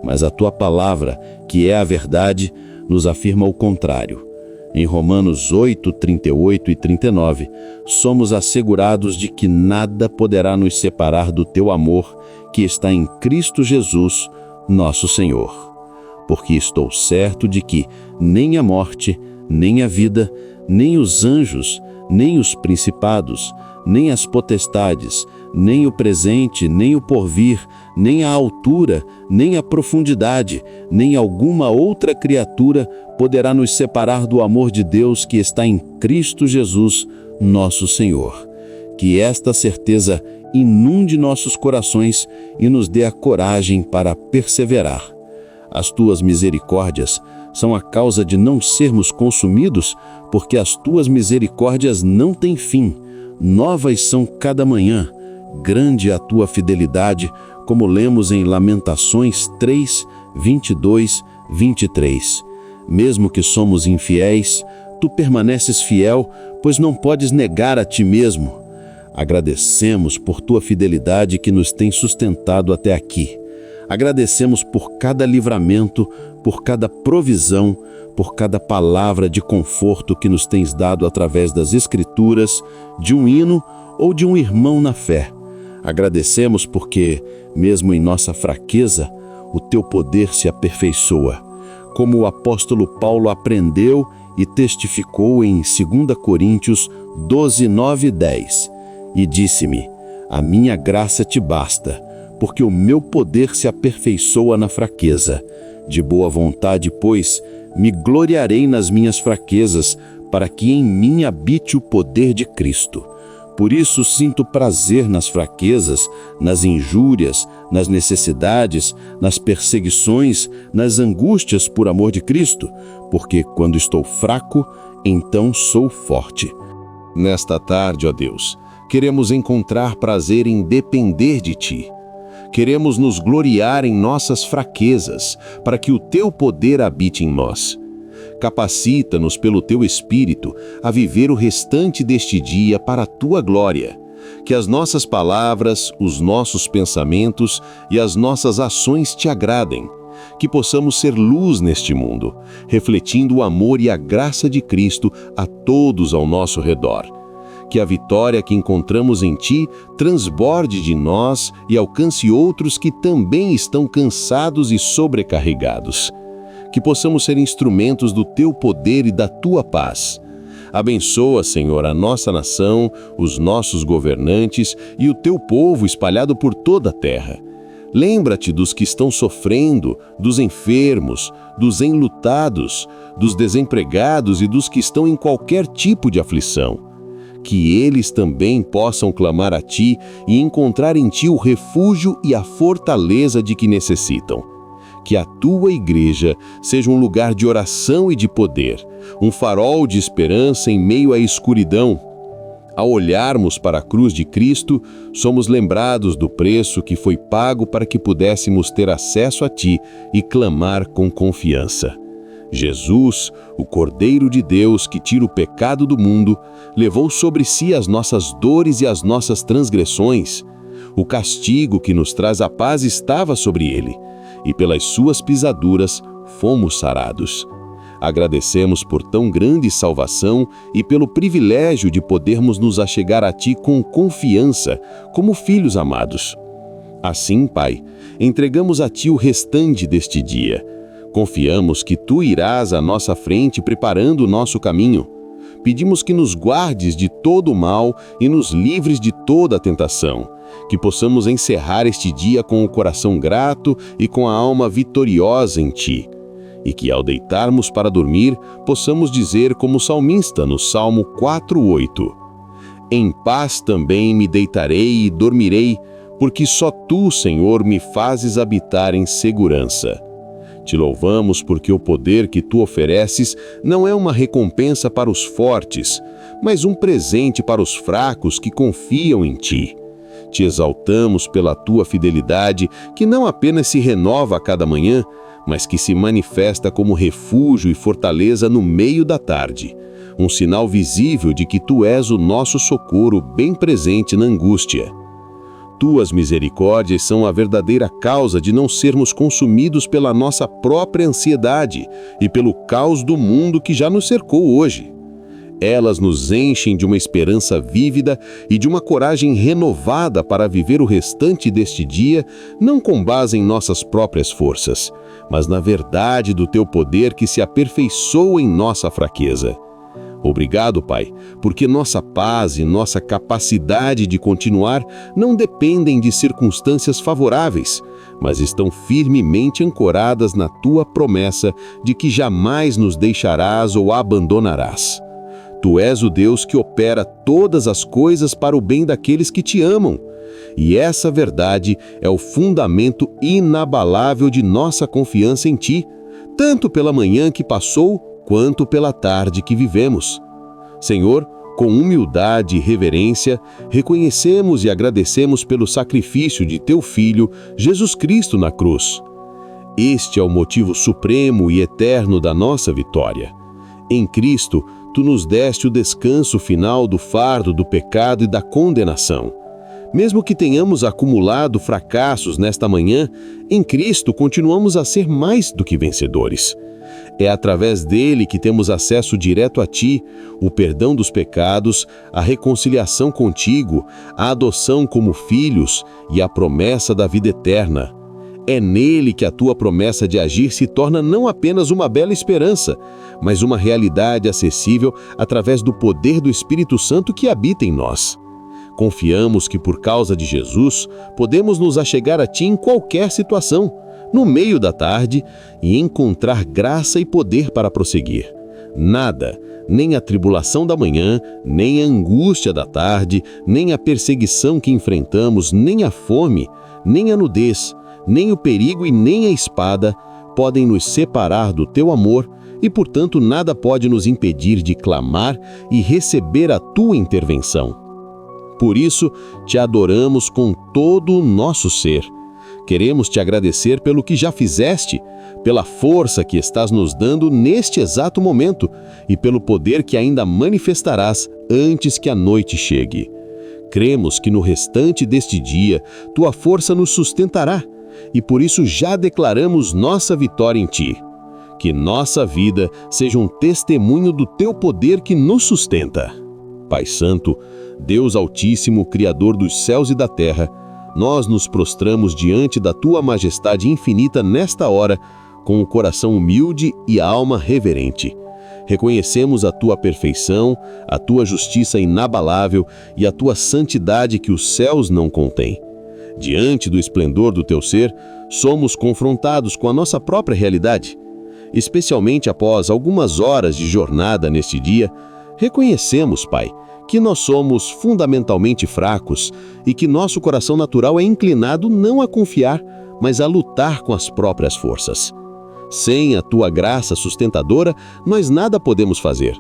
Mas a Tua palavra, que é a verdade, nos afirma o contrário. Em Romanos 8:38 e 39, somos assegurados de que nada poderá nos separar do Teu amor, que está em Cristo Jesus, nosso Senhor. Porque estou certo de que nem a morte, nem a vida, nem os anjos, nem os principados, nem as potestades, nem o presente, nem o porvir, nem a altura, nem a profundidade, nem alguma outra criatura poderá nos separar do amor de Deus que está em Cristo Jesus, nosso Senhor. Que esta certeza inunde nossos corações e nos dê a coragem para perseverar. As Tuas misericórdias são a causa de não sermos consumidos, porque as Tuas misericórdias não têm fim. Novas são cada manhã. Grande é a Tua fidelidade, como lemos em Lamentações 3:22-23. Mesmo que somos infiéis, Tu permaneces fiel, pois não podes negar a Ti mesmo. Agradecemos por Tua fidelidade que nos tem sustentado até aqui. Agradecemos por cada livramento, por cada provisão, por cada palavra de conforto que nos tens dado através das Escrituras, de um hino ou de um irmão na fé. Agradecemos porque, mesmo em nossa fraqueza, o Teu poder se aperfeiçoa. Como o apóstolo Paulo aprendeu e testificou em 2 Coríntios 12:9 e 10. E disse-me: a minha graça te basta, porque o meu poder se aperfeiçoa na fraqueza. De boa vontade, pois, me gloriarei nas minhas fraquezas, para que em mim habite o poder de Cristo. Por isso sinto prazer nas fraquezas, nas injúrias, nas necessidades, nas perseguições, nas angústias por amor de Cristo, porque quando estou fraco, então sou forte. Nesta tarde, ó Deus, queremos encontrar prazer em depender de Ti. Queremos nos gloriar em nossas fraquezas, para que o Teu poder habite em nós. Capacita-nos pelo Teu Espírito a viver o restante deste dia para a Tua glória. Que as nossas palavras, os nossos pensamentos e as nossas ações Te agradem. Que possamos ser luz neste mundo, refletindo o amor e a graça de Cristo a todos ao nosso redor. que a vitória que encontramos em Ti transborde de nós e alcance outros que também estão cansados e sobrecarregados. Que possamos ser instrumentos do Teu poder e da Tua paz. Abençoa, Senhor, a nossa nação, os nossos governantes e o Teu povo espalhado por toda a terra. Lembra-te dos que estão sofrendo, dos enfermos, dos enlutados, dos desempregados e dos que estão em qualquer tipo de aflição. Que eles também possam clamar a Ti e encontrar em Ti o refúgio e a fortaleza de que necessitam. Que a Tua igreja seja um lugar de oração e de poder, um farol de esperança em meio à escuridão. Ao olharmos para a cruz de Cristo, somos lembrados do preço que foi pago para que pudéssemos ter acesso a Ti e clamar com confiança. Jesus, o Cordeiro de Deus que tira o pecado do mundo, levou sobre si as nossas dores e as nossas transgressões. O castigo que nos traz a paz estava sobre ele, e pelas suas pisaduras fomos sarados. Agradecemos por tão grande salvação e pelo privilégio de podermos nos achegar a Ti com confiança, como filhos amados. Assim, Pai, entregamos a Ti o restante deste dia. Confiamos que Tu irás à nossa frente preparando o nosso caminho. Pedimos que nos guardes de todo o mal e nos livres de toda a tentação. Que possamos encerrar este dia com o coração grato e com a alma vitoriosa em Ti. E que ao deitarmos para dormir, possamos dizer como o salmista no Salmo 4:8: Em paz também me deitarei e dormirei, porque só Tu, Senhor, me fazes habitar em segurança. Te louvamos porque o poder que Tu ofereces não é uma recompensa para os fortes, mas um presente para os fracos que confiam em Ti. Te exaltamos pela Tua fidelidade, que não apenas se renova a cada manhã, mas que se manifesta como refúgio e fortaleza no meio da tarde, um sinal visível de que Tu és o nosso socorro bem presente na angústia. Tuas misericórdias são a verdadeira causa de não sermos consumidos pela nossa própria ansiedade e pelo caos do mundo que já nos cercou hoje. Elas nos enchem de uma esperança vívida e de uma coragem renovada para viver o restante deste dia, não com base em nossas próprias forças, mas na verdade do Teu poder que se aperfeiçoa em nossa fraqueza. Obrigado, Pai, porque nossa paz e nossa capacidade de continuar não dependem de circunstâncias favoráveis, mas estão firmemente ancoradas na Tua promessa de que jamais nos deixarás ou abandonarás. Tu és o Deus que opera todas as coisas para o bem daqueles que Te amam. E essa verdade é o fundamento inabalável de nossa confiança em Ti, tanto pela manhã que passou, quanto pela tarde que vivemos. Senhor, com humildade e reverência, reconhecemos e agradecemos pelo sacrifício de Teu Filho, Jesus Cristo, na cruz. Este é o motivo supremo e eterno da nossa vitória. Em Cristo, Tu nos deste o descanso final do fardo do pecado e da condenação. Mesmo que tenhamos acumulado fracassos nesta manhã, em Cristo continuamos a ser mais do que vencedores. É através dele que temos acesso direto a Ti, o perdão dos pecados, a reconciliação contigo, a adoção como filhos e a promessa da vida eterna. É nele que a Tua promessa de agir se torna não apenas uma bela esperança, mas uma realidade acessível através do poder do Espírito Santo que habita em nós. Confiamos que por causa de Jesus, podemos nos achegar a Ti em qualquer situação, no meio da tarde, e encontrar graça e poder para prosseguir. Nada, nem a tribulação da manhã, nem a angústia da tarde, nem a perseguição que enfrentamos, nem a fome, nem a nudez, nem o perigo e nem a espada podem nos separar do Teu amor e, portanto, nada pode nos impedir de clamar e receber a Tua intervenção. Por isso, Te adoramos com todo o nosso ser. Queremos Te agradecer pelo que já fizeste, pela força que estás nos dando neste exato momento e pelo poder que ainda manifestarás antes que a noite chegue. Cremos que no restante deste dia, Tua força nos sustentará e por isso já declaramos nossa vitória em Ti. Que nossa vida seja um testemunho do Teu poder que nos sustenta. Pai Santo, Deus Altíssimo, Criador dos céus e da terra, nós nos prostramos diante da Tua majestade infinita nesta hora, com o coração humilde e a alma reverente. Reconhecemos a Tua perfeição, a Tua justiça inabalável e a Tua santidade que os céus não contêm. Diante do esplendor do Teu ser, somos confrontados com a nossa própria realidade. Especialmente após algumas horas de jornada neste dia, reconhecemos, Pai, que nós somos fundamentalmente fracos e que nosso coração natural é inclinado não a confiar, mas a lutar com as próprias forças. Sem a Tua graça sustentadora, nós nada podemos fazer.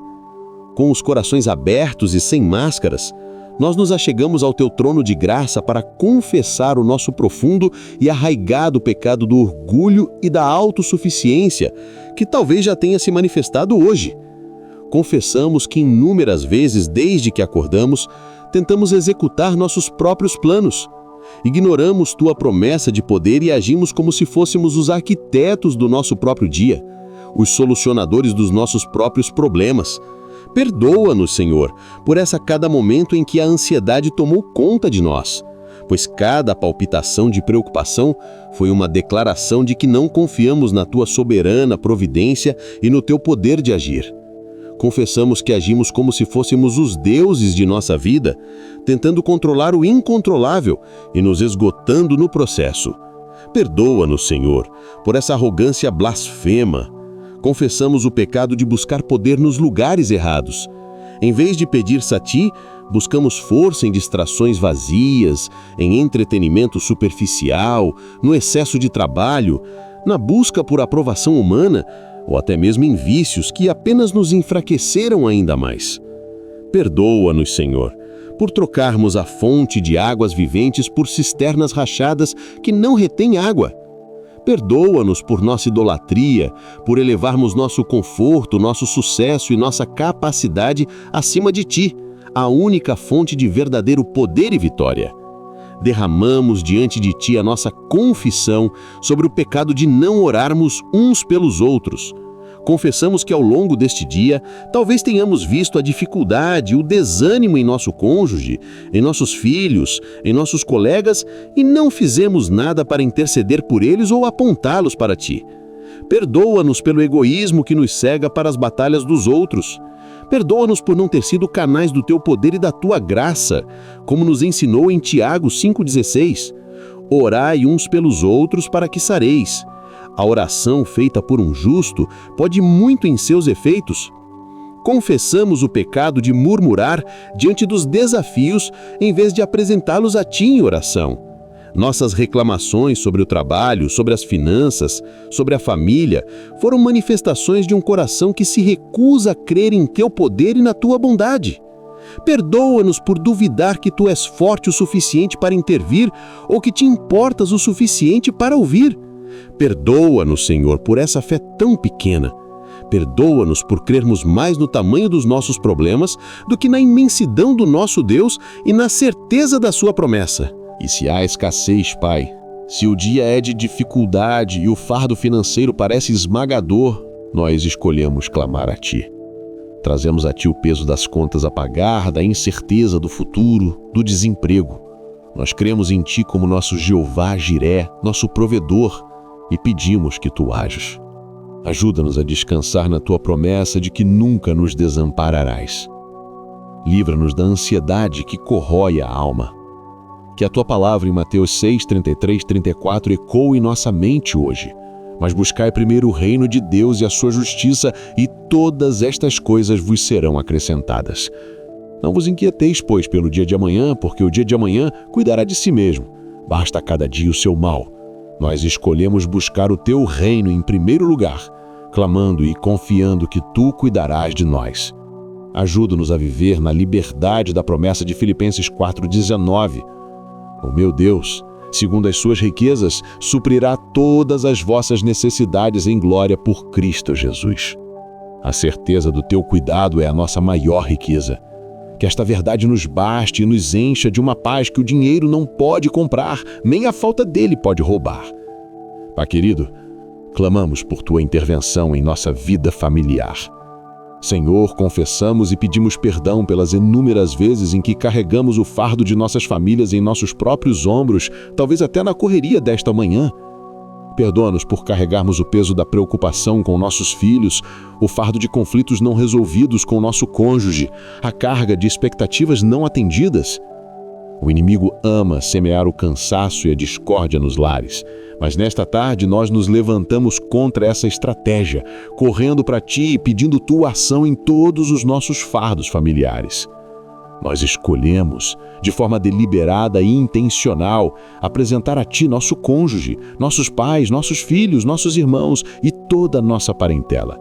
Com os corações abertos e sem máscaras, nós nos achegamos ao Teu trono de graça para confessar o nosso profundo e arraigado pecado do orgulho e da autossuficiência, que talvez já tenha se manifestado hoje. Confessamos que inúmeras vezes, desde que acordamos, tentamos executar nossos próprios planos. Ignoramos Tua promessa de poder e agimos como se fôssemos os arquitetos do nosso próprio dia, os solucionadores dos nossos próprios problemas. Perdoa-nos, Senhor, por cada momento em que a ansiedade tomou conta de nós, pois cada palpitação de preocupação foi uma declaração de que não confiamos na Tua soberana providência e no Teu poder de agir. Confessamos que agimos como se fôssemos os deuses de nossa vida, tentando controlar o incontrolável e nos esgotando no processo. Perdoa-nos, Senhor, por essa arrogância blasfema. Confessamos o pecado de buscar poder nos lugares errados. Em vez de pedir-se a Ti, buscamos força em distrações vazias, em entretenimento superficial, no excesso de trabalho, na busca por aprovação humana, ou até mesmo em vícios que apenas nos enfraqueceram ainda mais. Perdoa-nos, Senhor, por trocarmos a fonte de águas viventes por cisternas rachadas que não retêm água. Perdoa-nos por nossa idolatria, por elevarmos nosso conforto, nosso sucesso e nossa capacidade acima de Ti, a única fonte de verdadeiro poder e vitória. Derramamos diante de Ti a nossa confissão sobre o pecado de não orarmos uns pelos outros. Confessamos que ao longo deste dia, talvez tenhamos visto a dificuldade, o desânimo em nosso cônjuge, em nossos filhos, em nossos colegas e não fizemos nada para interceder por eles ou apontá-los para Ti. Perdoa-nos pelo egoísmo que nos cega para as batalhas dos outros. Perdoa-nos por não ter sido canais do Teu poder e da Tua graça, como nos ensinou em Tiago 5,16. Orai uns pelos outros para que sareis. A oração feita por um justo pode muito em seus efeitos. Confessamos o pecado de murmurar diante dos desafios em vez de apresentá-los a Ti em oração. Nossas reclamações sobre o trabalho, sobre as finanças, sobre a família, foram manifestações de um coração que se recusa a crer em Teu poder e na Tua bondade. Perdoa-nos por duvidar que Tu és forte o suficiente para intervir ou que Te importas o suficiente para ouvir. Perdoa-nos, Senhor, por essa fé tão pequena. Perdoa-nos por crermos mais no tamanho dos nossos problemas do que na imensidão do nosso Deus e na certeza da Sua promessa. E se há escassez, Pai, se o dia é de dificuldade e o fardo financeiro parece esmagador, nós escolhemos clamar a Ti. Trazemos a Ti o peso das contas a pagar, da incerteza do futuro, do desemprego. Nós cremos em Ti como nosso Jeová Jiré, nosso provedor, e pedimos que Tu ajas. Ajuda-nos a descansar na Tua promessa de que nunca nos desampararás. Livra-nos da ansiedade que corrói a alma. Que a Tua palavra em Mateus 6, 33, 34 ecoe em nossa mente hoje. Mas buscai primeiro o reino de Deus e a Sua justiça, e todas estas coisas vos serão acrescentadas. Não vos inquieteis, pois, pelo dia de amanhã, porque o dia de amanhã cuidará de si mesmo. Basta a cada dia o seu mal. Nós escolhemos buscar o Teu reino em primeiro lugar, clamando e confiando que Tu cuidarás de nós. Ajuda-nos a viver na liberdade da promessa de Filipenses 4,19. O meu Deus, segundo as suas riquezas, suprirá todas as vossas necessidades em glória por Cristo Jesus. A certeza do Teu cuidado é a nossa maior riqueza. Que esta verdade nos baste e nos encha de uma paz que o dinheiro não pode comprar, nem a falta dele pode roubar. Pai querido, clamamos por Tua intervenção em nossa vida familiar. Senhor, confessamos e pedimos perdão pelas inúmeras vezes em que carregamos o fardo de nossas famílias em nossos próprios ombros, talvez até na correria desta manhã. Perdoa-nos por carregarmos o peso da preocupação com nossos filhos, o fardo de conflitos não resolvidos com nosso cônjuge, a carga de expectativas não atendidas. O inimigo ama semear o cansaço e a discórdia nos lares, mas nesta tarde nós nos levantamos contra essa estratégia, correndo para Ti e pedindo Tua ação em todos os nossos fardos familiares. Nós escolhemos, de forma deliberada e intencional, apresentar a Ti nosso cônjuge, nossos pais, nossos filhos, nossos irmãos e toda a nossa parentela.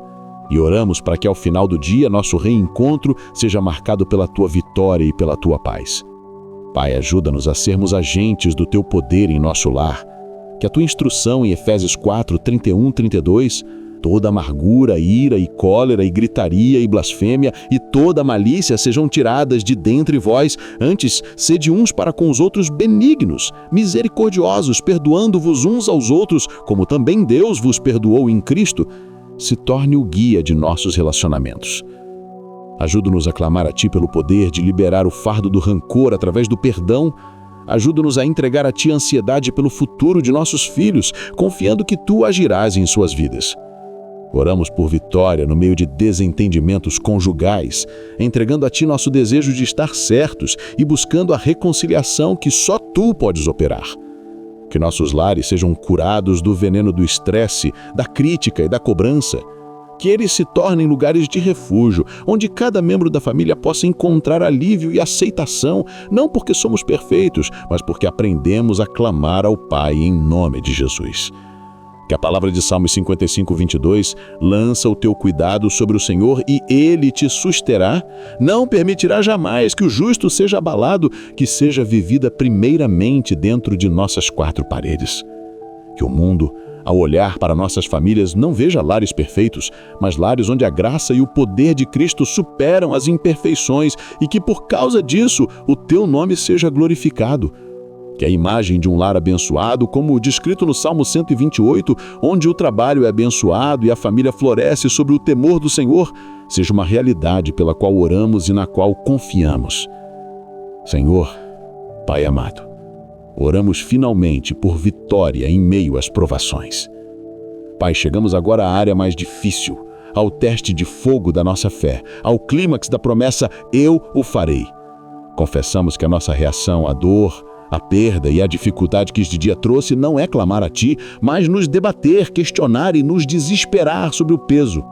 E oramos para que ao final do dia nosso reencontro seja marcado pela Tua vitória e pela Tua paz. Pai, ajuda-nos a sermos agentes do Teu poder em nosso lar. Que a Tua instrução em Efésios 4, 31, 32, toda amargura, ira e cólera e gritaria e blasfêmia e toda malícia sejam tiradas de dentre vós, antes sede uns para com os outros benignos, misericordiosos, perdoando-vos uns aos outros, como também Deus vos perdoou em Cristo, se torne o guia de nossos relacionamentos. Ajuda-nos a clamar a Ti pelo poder de liberar o fardo do rancor através do perdão. Ajuda-nos a entregar a Ti a ansiedade pelo futuro de nossos filhos, confiando que Tu agirás em suas vidas. Oramos por vitória no meio de desentendimentos conjugais, entregando a Ti nosso desejo de estar certos e buscando a reconciliação que só Tu podes operar. Que nossos lares sejam curados do veneno do estresse, da crítica e da cobrança. Que eles se tornem lugares de refúgio, onde cada membro da família possa encontrar alívio e aceitação, não porque somos perfeitos, mas porque aprendemos a clamar ao Pai em nome de Jesus. Que a palavra de Salmos 55, 22, lança o teu cuidado sobre o Senhor e Ele te susterá, não permitirá jamais que o justo seja abalado, que seja vivida primeiramente dentro de nossas quatro paredes. Que o mundo, ao olhar para nossas famílias, não veja lares perfeitos, mas lares onde a graça e o poder de Cristo superam as imperfeições e que, por causa disso, o Teu nome seja glorificado. Que a imagem de um lar abençoado, como descrito no Salmo 128, onde o trabalho é abençoado e a família floresce sobre o temor do Senhor, seja uma realidade pela qual oramos e na qual confiamos. Senhor, Pai amado, oramos finalmente por vitória em meio às provações. Pai, chegamos agora à área mais difícil, ao teste de fogo da nossa fé, ao clímax da promessa "Eu o farei". Confessamos que a nossa reação à dor, à perda e à dificuldade que este dia trouxe não é clamar a Ti, mas nos debater, questionar e nos desesperar sobre o peso.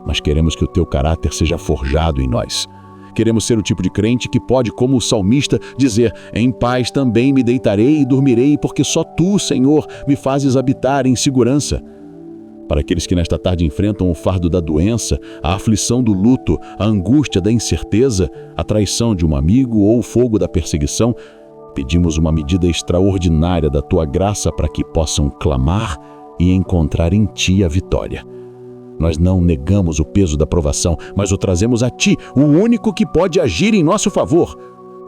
Mas queremos que o Teu caráter seja forjado em nós. Queremos ser o tipo de crente que pode, como o salmista, dizer: em paz também me deitarei e dormirei, porque só Tu, Senhor, me fazes habitar em segurança. Para aqueles que nesta tarde enfrentam o fardo da doença, a aflição do luto, a angústia da incerteza, a traição de um amigo ou o fogo da perseguição, pedimos uma medida extraordinária da Tua graça para que possam clamar e encontrar em Ti a vitória. Nós não negamos o peso da provação, mas o trazemos a Ti, o único que pode agir em nosso favor.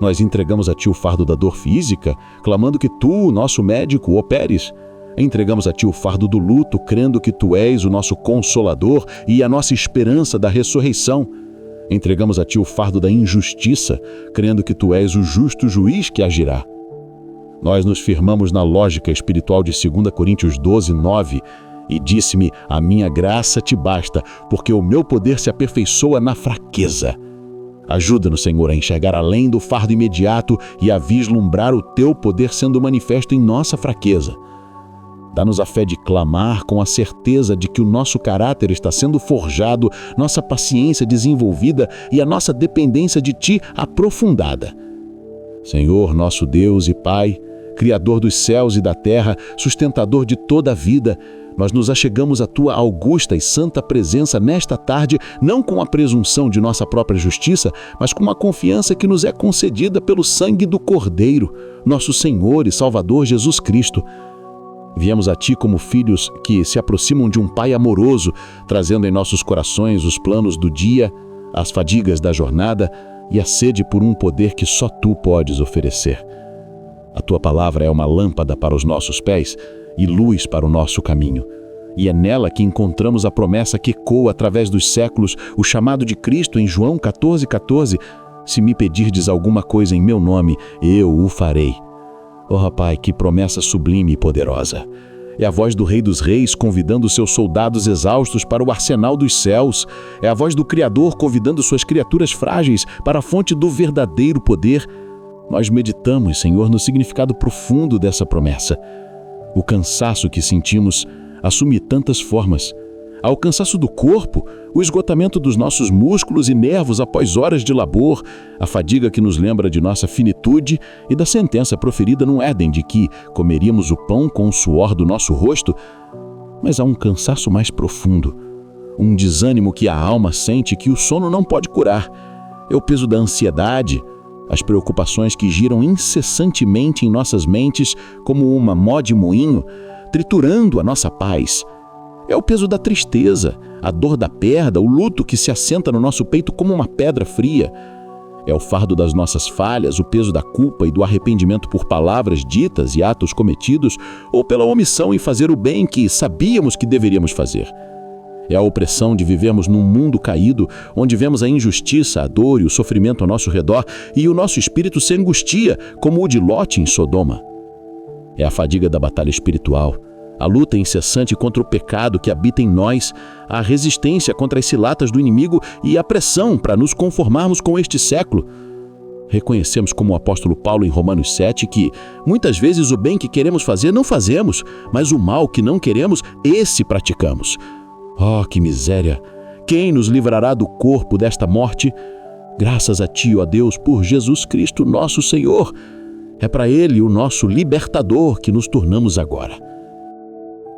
Nós entregamos a Ti o fardo da dor física, clamando que Tu, nosso médico, operes. Entregamos a Ti o fardo do luto, crendo que Tu és o nosso consolador e a nossa esperança da ressurreição. Entregamos a Ti o fardo da injustiça, crendo que Tu és o justo juiz que agirá. Nós nos firmamos na lógica espiritual de 2 Coríntios 12, 9, e disse-me: a minha graça te basta, porque o meu poder se aperfeiçoa na fraqueza. Ajuda-nos, Senhor, a enxergar além do fardo imediato e a vislumbrar o Teu poder sendo manifesto em nossa fraqueza. Dá-nos a fé de clamar com a certeza de que o nosso caráter está sendo forjado, nossa paciência desenvolvida e a nossa dependência de Ti aprofundada. Senhor, nosso Deus e Pai, Criador dos céus e da terra, sustentador de toda a vida, nós nos achegamos à Tua augusta e santa presença nesta tarde, não com a presunção de nossa própria justiça, mas com uma confiança que nos é concedida pelo sangue do Cordeiro, nosso Senhor e Salvador Jesus Cristo. Viemos a Ti como filhos que se aproximam de um Pai amoroso, trazendo em nossos corações os planos do dia, as fadigas da jornada e a sede por um poder que só Tu podes oferecer. A Tua palavra é uma lâmpada para os nossos pés e luz para o nosso caminho. E é nela que encontramos a promessa que ecoa através dos séculos, o chamado de Cristo em João 14,14. Se me pedirdes alguma coisa em meu nome, eu o farei. Oh, Pai, que promessa sublime e poderosa. É a voz do Rei dos Reis convidando seus soldados exaustos para o arsenal dos céus. É a voz do Criador convidando suas criaturas frágeis para a fonte do verdadeiro poder. Nós meditamos, Senhor, no significado profundo dessa promessa. O cansaço que sentimos assume tantas formas. Há o cansaço do corpo, o esgotamento dos nossos músculos e nervos após horas de labor, a fadiga que nos lembra de nossa finitude e da sentença proferida no Éden de que comeríamos o pão com o suor do nosso rosto. Mas há um cansaço mais profundo, um desânimo que a alma sente que o sono não pode curar. É o peso da ansiedade, as preocupações que giram incessantemente em nossas mentes como uma mó de moinho, triturando a nossa paz. É o peso da tristeza, a dor da perda, o luto que se assenta no nosso peito como uma pedra fria. É o fardo das nossas falhas, o peso da culpa e do arrependimento por palavras ditas e atos cometidos ou pela omissão em fazer o bem que sabíamos que deveríamos fazer. É a opressão de vivermos num mundo caído, onde vemos a injustiça, a dor e o sofrimento ao nosso redor e o nosso espírito se angustia, como o de Ló em Sodoma. É a fadiga da batalha espiritual, a luta incessante contra o pecado que habita em nós, a resistência contra as cilatas do inimigo e a pressão para nos conformarmos com este século. Reconhecemos, como o apóstolo Paulo em Romanos 7, que muitas vezes o bem que queremos fazer não fazemos, mas o mal que não queremos, esse praticamos. Oh, que miséria! Quem nos livrará do corpo desta morte? Graças a Ti, ó Deus, por Jesus Cristo, nosso Senhor. É para Ele, o nosso libertador, que nos tornamos agora.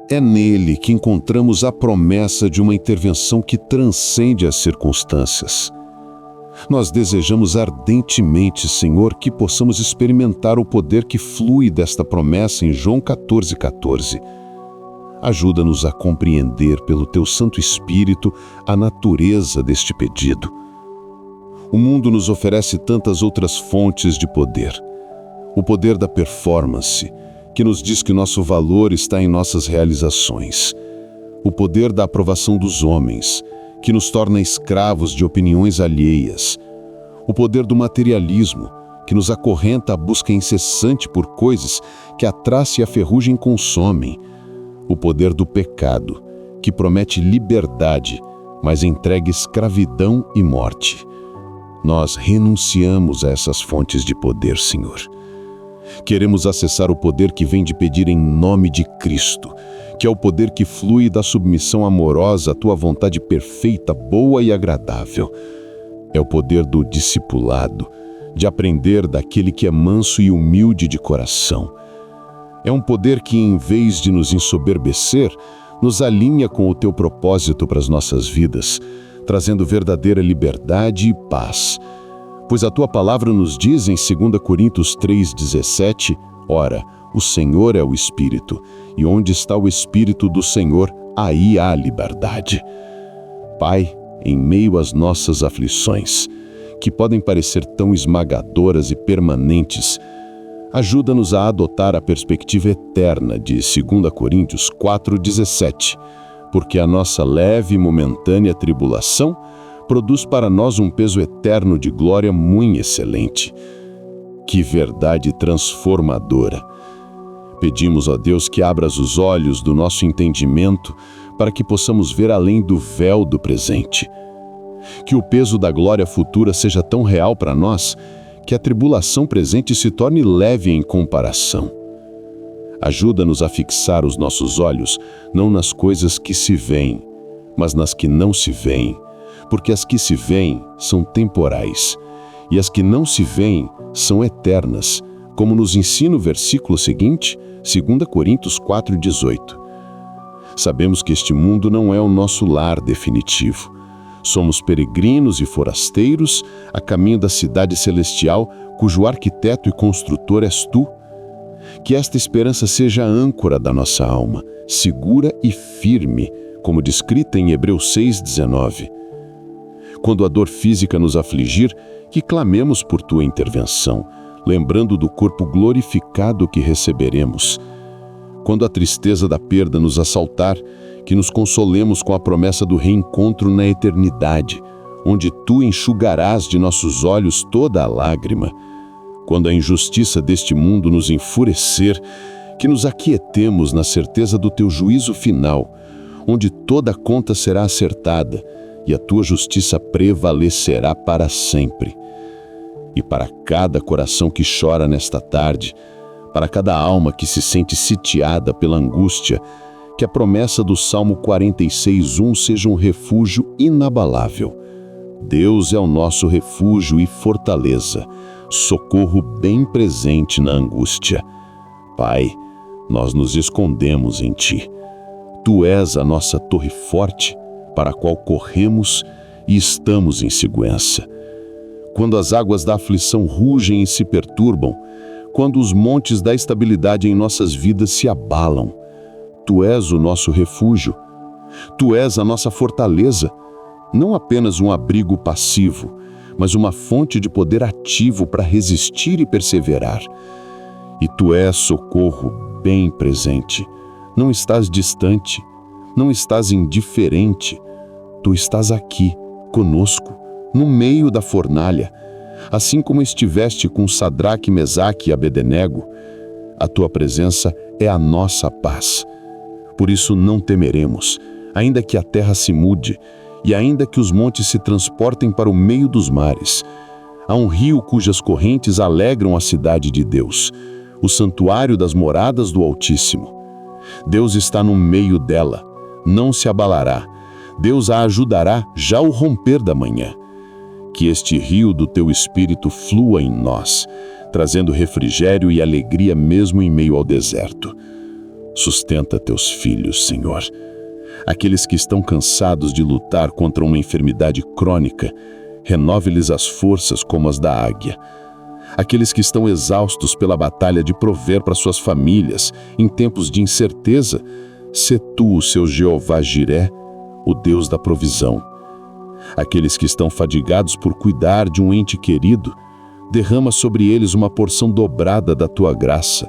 É nele que encontramos a promessa de uma intervenção que transcende as circunstâncias. Nós desejamos ardentemente, Senhor, que possamos experimentar o poder que flui desta promessa em João 14,14. Ajuda-nos a compreender pelo Teu Santo Espírito a natureza deste pedido. O mundo nos oferece tantas outras fontes de poder. O poder da performance, que nos diz que nosso valor está em nossas realizações. O poder da aprovação dos homens, que nos torna escravos de opiniões alheias. O poder do materialismo, que nos acorrenta à busca incessante por coisas que a traça e a ferrugem consomem. O poder do pecado, que promete liberdade, mas entrega escravidão e morte. Nós renunciamos a essas fontes de poder, Senhor. Queremos acessar o poder que vem de pedir em nome de Cristo, que é o poder que flui da submissão amorosa à Tua vontade perfeita, boa e agradável. É o poder do discipulado, de aprender daquele que é manso e humilde de coração. É um poder que, em vez de nos ensoberbecer, nos alinha com o Teu propósito para as nossas vidas, trazendo verdadeira liberdade e paz. Pois a Tua palavra nos diz em 2 Coríntios 3,17, ora, o Senhor é o Espírito, e onde está o Espírito do Senhor, aí há liberdade. Pai, em meio às nossas aflições, que podem parecer tão esmagadoras e permanentes, ajuda-nos a adotar a perspectiva eterna de 2 Coríntios 4,17, porque a nossa leve e momentânea tribulação produz para nós um peso eterno de glória muito excelente. Que verdade transformadora! Pedimos a Deus que abras os olhos do nosso entendimento para que possamos ver além do véu do presente. Que o peso da glória futura seja tão real para nós que a tribulação presente se torne leve em comparação. Ajuda-nos a fixar os nossos olhos não nas coisas que se veem, mas nas que não se veem, porque as que se veem são temporais, e as que não se veem são eternas, como nos ensina o versículo seguinte, 2 Coríntios 4,18. Sabemos que este mundo não é o nosso lar definitivo. Somos peregrinos e forasteiros a caminho da cidade celestial, cujo arquiteto e construtor és Tu. Que esta esperança seja a âncora da nossa alma, segura e firme, como descrita em Hebreus 6,19. Quando a dor física nos afligir, que clamemos por Tua intervenção, lembrando do corpo glorificado que receberemos. Quando a tristeza da perda nos assaltar, que nos consolemos com a promessa do reencontro na eternidade, onde Tu enxugarás de nossos olhos toda a lágrima. Quando a injustiça deste mundo nos enfurecer, que nos aquietemos na certeza do Teu juízo final, onde toda a conta será acertada e a Tua justiça prevalecerá para sempre. E para cada coração que chora nesta tarde, para cada alma que se sente sitiada pela angústia, que a promessa do Salmo 46:1 seja um refúgio inabalável. Deus é o nosso refúgio e fortaleza, socorro bem presente na angústia. Pai, nós nos escondemos em Ti. Tu és a nossa torre forte, para a qual corremos e estamos em segurança. Quando as águas da aflição rugem e se perturbam, quando os montes da estabilidade em nossas vidas se abalam, Tu és o nosso refúgio. Tu és a nossa fortaleza, não apenas um abrigo passivo, mas uma fonte de poder ativo para resistir e perseverar. E Tu és socorro bem presente. Não estás distante, não estás indiferente. Tu estás aqui, conosco, no meio da fornalha. Assim como estiveste com Sadraque, Mesaque e Abednego, a Tua presença é a nossa paz. Por isso não temeremos, ainda que a terra se mude, e ainda que os montes se transportem para o meio dos mares. Há um rio cujas correntes alegram a cidade de Deus, o santuário das moradas do Altíssimo. Deus está no meio dela, não se abalará. Deus a ajudará já ao romper da manhã. Que este rio do Teu Espírito flua em nós, trazendo refrigério e alegria mesmo em meio ao deserto. Sustenta Teus filhos, Senhor. Aqueles que estão cansados de lutar contra uma enfermidade crônica, renove-lhes as forças como as da águia. Aqueles que estão exaustos pela batalha de prover para suas famílias em tempos de incerteza, sê Tu o seu Jeová Jiré, o Deus da provisão. Aqueles que estão fadigados por cuidar de um ente querido, derrama sobre eles uma porção dobrada da Tua graça.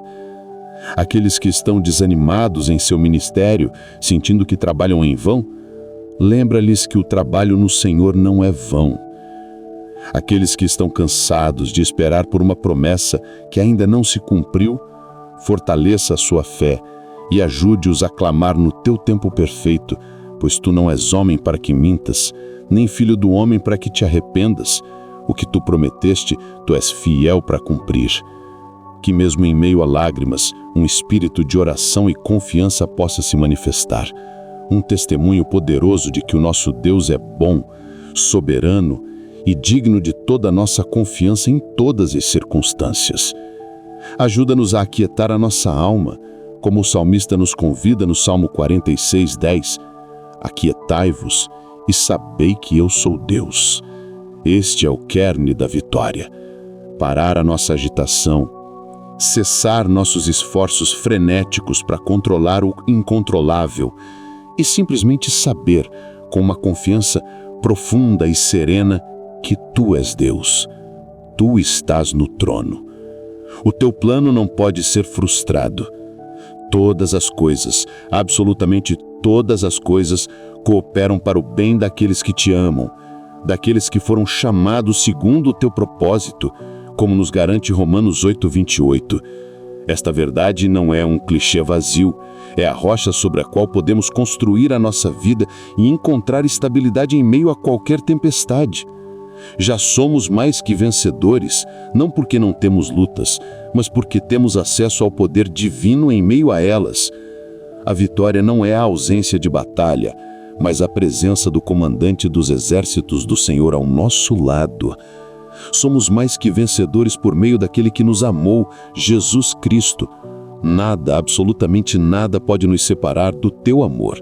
Aqueles que estão desanimados em seu ministério, sentindo que trabalham em vão, lembra-lhes que o trabalho no Senhor não é vão. Aqueles que estão cansados de esperar por uma promessa que ainda não se cumpriu, fortaleça a sua fé e ajude-os a clamar no Teu tempo perfeito, pois Tu não és homem para que mintas, nem filho do homem para que te arrependas. O que Tu prometeste, Tu és fiel para cumprir. Que mesmo em meio a lágrimas, um espírito de oração e confiança possa se manifestar. Um testemunho poderoso de que o nosso Deus é bom, soberano e digno de toda a nossa confiança em todas as circunstâncias. Ajuda-nos a aquietar a nossa alma, como o salmista nos convida no Salmo 46:10. Aquietai-vos e sabei que eu sou Deus. Este é o kern da vitória. Parar a nossa agitação, cessar nossos esforços frenéticos para controlar o incontrolável e simplesmente saber, com uma confiança profunda e serena, que Tu és Deus. Tu estás no trono. O Teu plano não pode ser frustrado. Todas as coisas, absolutamente todas as coisas, cooperam para o bem daqueles que Te amam, daqueles que foram chamados segundo o Teu propósito, como nos garante Romanos 8:28. Esta verdade não é um clichê vazio, é a rocha sobre a qual podemos construir a nossa vida e encontrar estabilidade em meio a qualquer tempestade. Já somos mais que vencedores, não porque não temos lutas, mas porque temos acesso ao poder divino em meio a elas. A vitória não é a ausência de batalha, mas a presença do comandante dos exércitos do Senhor ao nosso lado. Somos mais que vencedores por meio daquele que nos amou, Jesus Cristo. Nada, absolutamente nada pode nos separar do Teu amor.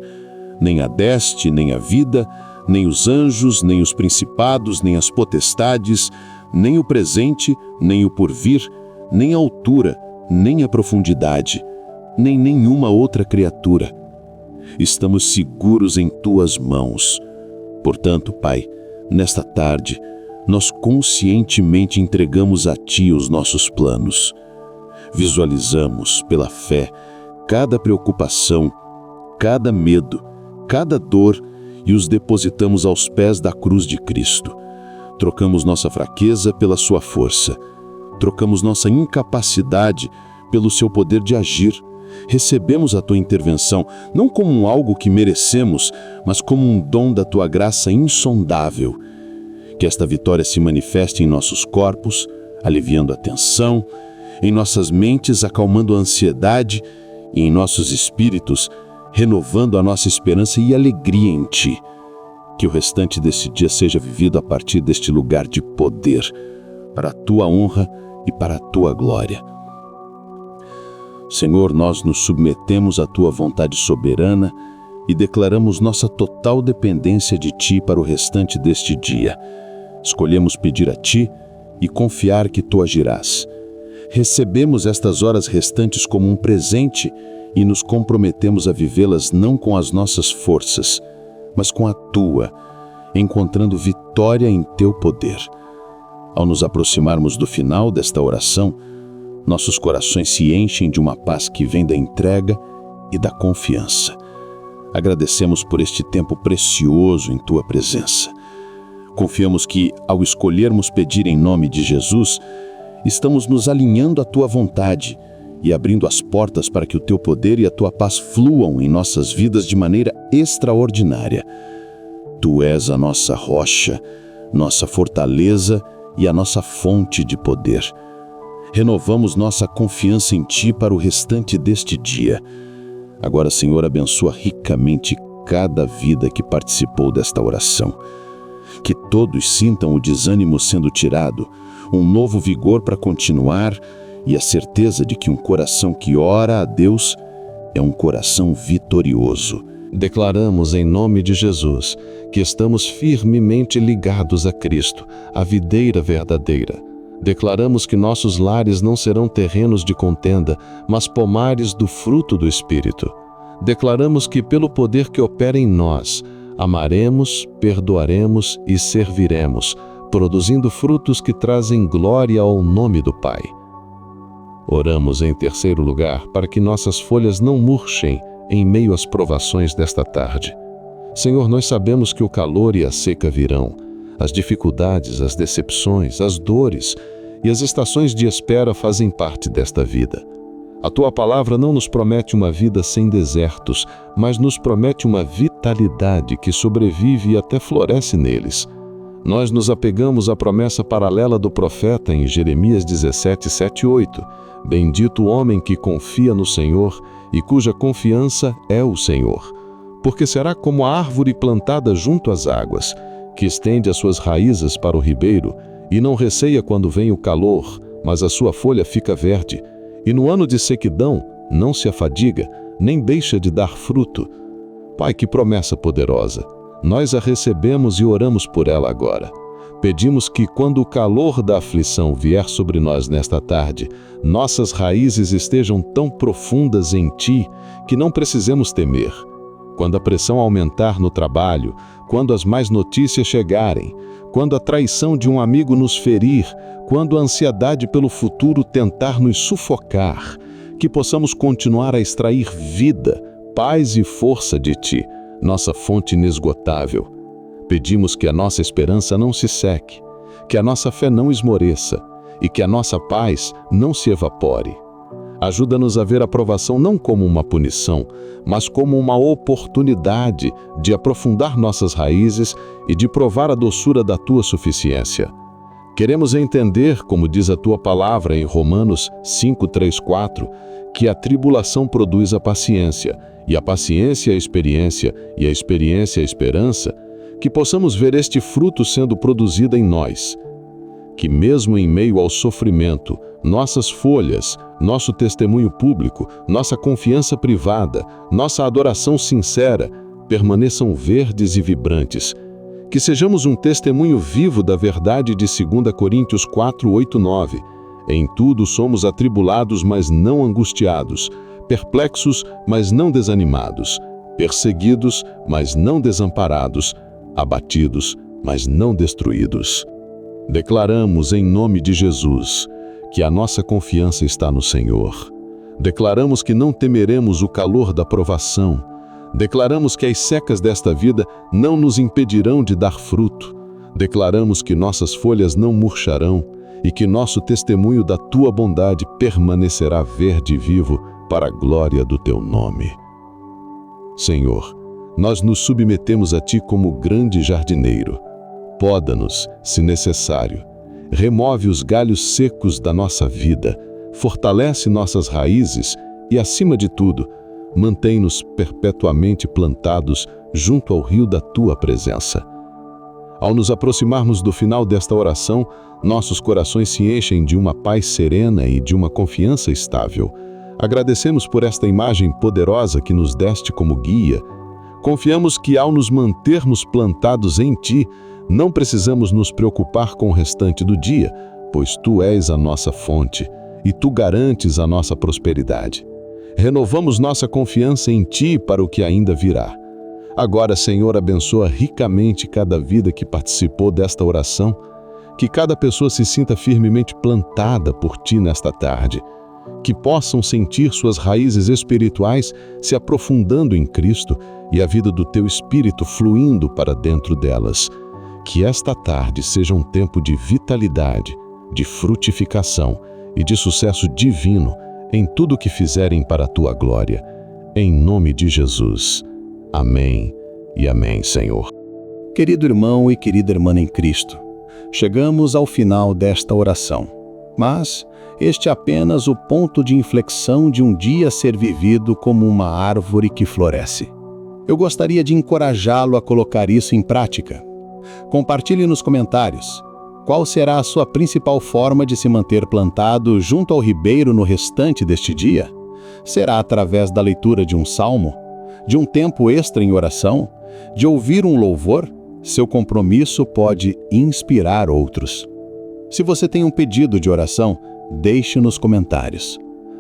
Nem a deste, nem a vida, nem os anjos, nem os principados, nem as potestades, nem o presente, nem o porvir, nem a altura, nem a profundidade, nem nenhuma outra criatura. Estamos seguros em Tuas mãos. Portanto, Pai, nesta tarde, nós conscientemente entregamos a Ti os nossos planos. Visualizamos, pela fé, cada preocupação, cada medo, cada dor e os depositamos aos pés da cruz de Cristo. Trocamos nossa fraqueza pela sua força. Trocamos nossa incapacidade pelo seu poder de agir. Recebemos a tua intervenção não como algo que merecemos, mas como um dom da tua graça insondável. Que esta vitória se manifeste em nossos corpos, aliviando a tensão, em nossas mentes, acalmando a ansiedade, e em nossos espíritos, renovando a nossa esperança e alegria em ti. Que o restante desse dia seja vivido a partir deste lugar de poder, para a tua honra e para a tua glória. Senhor, nós nos submetemos à tua vontade soberana e declaramos nossa total dependência de ti para o restante deste dia. Escolhemos pedir a ti e confiar que tu agirás. Recebemos estas horas restantes como um presente e nos comprometemos a vivê-las não com as nossas forças, mas com a tua, encontrando vitória em teu poder. Ao nos aproximarmos do final desta oração, nossos corações se enchem de uma paz que vem da entrega e da confiança. Agradecemos por este tempo precioso em tua presença. Confiamos que, ao escolhermos pedir em nome de Jesus, estamos nos alinhando à tua vontade e abrindo as portas para que o teu poder e a tua paz fluam em nossas vidas de maneira extraordinária. Tu és a nossa rocha, nossa fortaleza e a nossa fonte de poder. Renovamos nossa confiança em ti para o restante deste dia. Agora, Senhor, abençoa ricamente cada vida que participou desta oração. Que todos sintam o desânimo sendo tirado, um novo vigor para continuar e a certeza de que um coração que ora a Deus é um coração vitorioso. Declaramos em nome de Jesus que estamos firmemente ligados a Cristo, a videira verdadeira. Declaramos que nossos lares não serão terrenos de contenda, mas pomares do fruto do Espírito. Declaramos que, pelo poder que opera em nós, amaremos, perdoaremos e serviremos, produzindo frutos que trazem glória ao nome do Pai. Oramos em terceiro lugar para que nossas folhas não murchem em meio às provações desta tarde. Senhor, nós sabemos que o calor e a seca virão, as dificuldades, as decepções, as dores e as estações de espera fazem parte desta vida. A tua palavra não nos promete uma vida sem desertos, mas nos promete uma vitalidade que sobrevive e até floresce neles. Nós nos apegamos à promessa paralela do profeta em Jeremias 17, 7 e 8. Bendito o homem que confia no Senhor e cuja confiança é o Senhor, porque será como a árvore plantada junto às águas, que estende as suas raízes para o ribeiro e não receia quando vem o calor, mas a sua folha fica verde, e no ano de sequidão não se afadiga, nem deixa de dar fruto. Pai, que promessa poderosa! Nós a recebemos e oramos por ela agora. Pedimos que, quando o calor da aflição vier sobre nós nesta tarde, nossas raízes estejam tão profundas em Ti que não precisemos temer. Quando a pressão aumentar no trabalho, quando as más notícias chegarem, quando a traição de um amigo nos ferir, quando a ansiedade pelo futuro tentar nos sufocar, que possamos continuar a extrair vida, paz e força de Ti, nossa fonte inesgotável. Pedimos que a nossa esperança não se seque, que a nossa fé não esmoreça e que a nossa paz não se evapore. Ajuda-nos a ver a provação não como uma punição, mas como uma oportunidade de aprofundar nossas raízes e de provar a doçura da Tua suficiência. Queremos entender, como diz a Tua palavra em Romanos 5, 3, 4, que a tribulação produz a paciência, e a paciência a experiência, e a experiência a esperança, que possamos ver este fruto sendo produzido em nós. Que mesmo em meio ao sofrimento, nossas folhas, nosso testemunho público, nossa confiança privada, nossa adoração sincera, permaneçam verdes e vibrantes. Que sejamos um testemunho vivo da verdade de 2 Coríntios 4, 8, 9. Em tudo somos atribulados, mas não angustiados, perplexos, mas não desanimados, perseguidos, mas não desamparados, abatidos, mas não destruídos. Declaramos em nome de Jesus que a nossa confiança está no Senhor. Declaramos que não temeremos o calor da provação, Declaramos que as secas desta vida não nos impedirão de dar fruto. Declaramos que nossas folhas não murcharão e que nosso testemunho da Tua bondade permanecerá verde e vivo para a glória do Teu nome. Senhor, nós nos submetemos a Ti como grande jardineiro. Poda-nos, se necessário. Remove os galhos secos da nossa vida, fortalece nossas raízes e, acima de tudo, mantém-nos perpetuamente plantados junto ao rio da Tua presença. Ao nos aproximarmos do final desta oração, nossos corações se enchem de uma paz serena e de uma confiança estável. Agradecemos por esta imagem poderosa que nos deste como guia. Confiamos que, ao nos mantermos plantados em Ti, não precisamos nos preocupar com o restante do dia, pois Tu és a nossa fonte e Tu garantes a nossa prosperidade. Renovamos nossa confiança em Ti para o que ainda virá. Agora, Senhor, abençoa ricamente cada vida que participou desta oração, que cada pessoa se sinta firmemente plantada por Ti nesta tarde, que possam sentir suas raízes espirituais se aprofundando em Cristo e a vida do Teu Espírito fluindo para dentro delas. Que esta tarde seja um tempo de vitalidade, de frutificação e de sucesso divino em tudo o que fizerem para a Tua glória. Em nome de Jesus. Amém e amém, Senhor. Querido irmão e querida irmã em Cristo, chegamos ao final desta oração, mas este é apenas o ponto de inflexão de um dia ser vivido como uma árvore que floresce. Eu gostaria de encorajá-lo a colocar isso em prática. Compartilhe nos comentários qual será a sua principal forma de se manter plantado junto ao ribeiro no restante deste dia. Será através da leitura de um salmo? De um tempo extra em oração, de ouvir um louvor? Seu compromisso pode inspirar outros. Se você tem um pedido de oração, deixe nos comentários.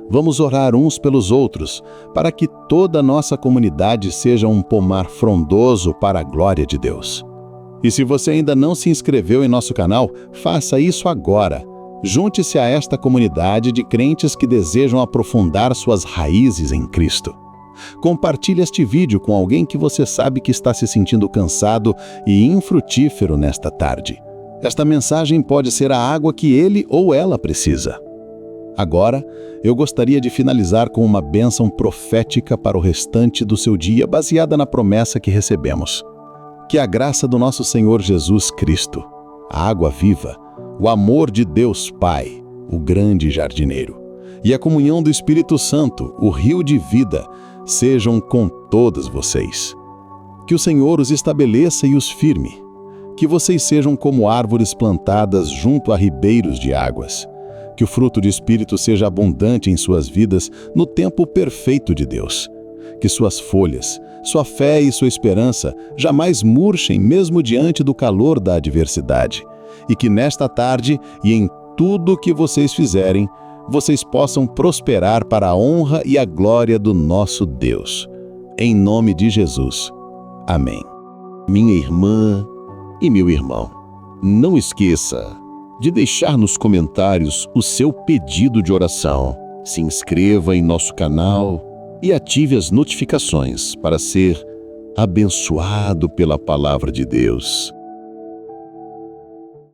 Vamos orar uns pelos outros, para que toda a nossa comunidade seja um pomar frondoso para a glória de Deus. E se você ainda não se inscreveu em nosso canal, faça isso agora. Junte-se a esta comunidade de crentes que desejam aprofundar suas raízes em Cristo. Compartilhe este vídeo com alguém que você sabe que está se sentindo cansado e infrutífero nesta tarde. Esta mensagem pode ser a água que ele ou ela precisa. Agora, eu gostaria de finalizar com uma bênção profética para o restante do seu dia, baseada na promessa que recebemos. Que a graça do nosso Senhor Jesus Cristo, a água viva, o amor de Deus Pai, o grande jardineiro, e a comunhão do Espírito Santo, o rio de vida, sejam com todos vocês. Que o Senhor os estabeleça e os firme. Que vocês sejam como árvores plantadas junto a ribeiros de águas. Que o fruto do Espírito seja abundante em suas vidas no tempo perfeito de Deus. Que suas folhas, sua fé e sua esperança jamais murchem mesmo diante do calor da adversidade. E que nesta tarde e em tudo o que vocês fizerem, vocês possam prosperar para a honra e a glória do nosso Deus. Em nome de Jesus. Amém. Minha irmã e meu irmão, não esqueça de deixar nos comentários o seu pedido de oração. Se inscreva em nosso canal e ative as notificações para ser abençoado pela palavra de Deus.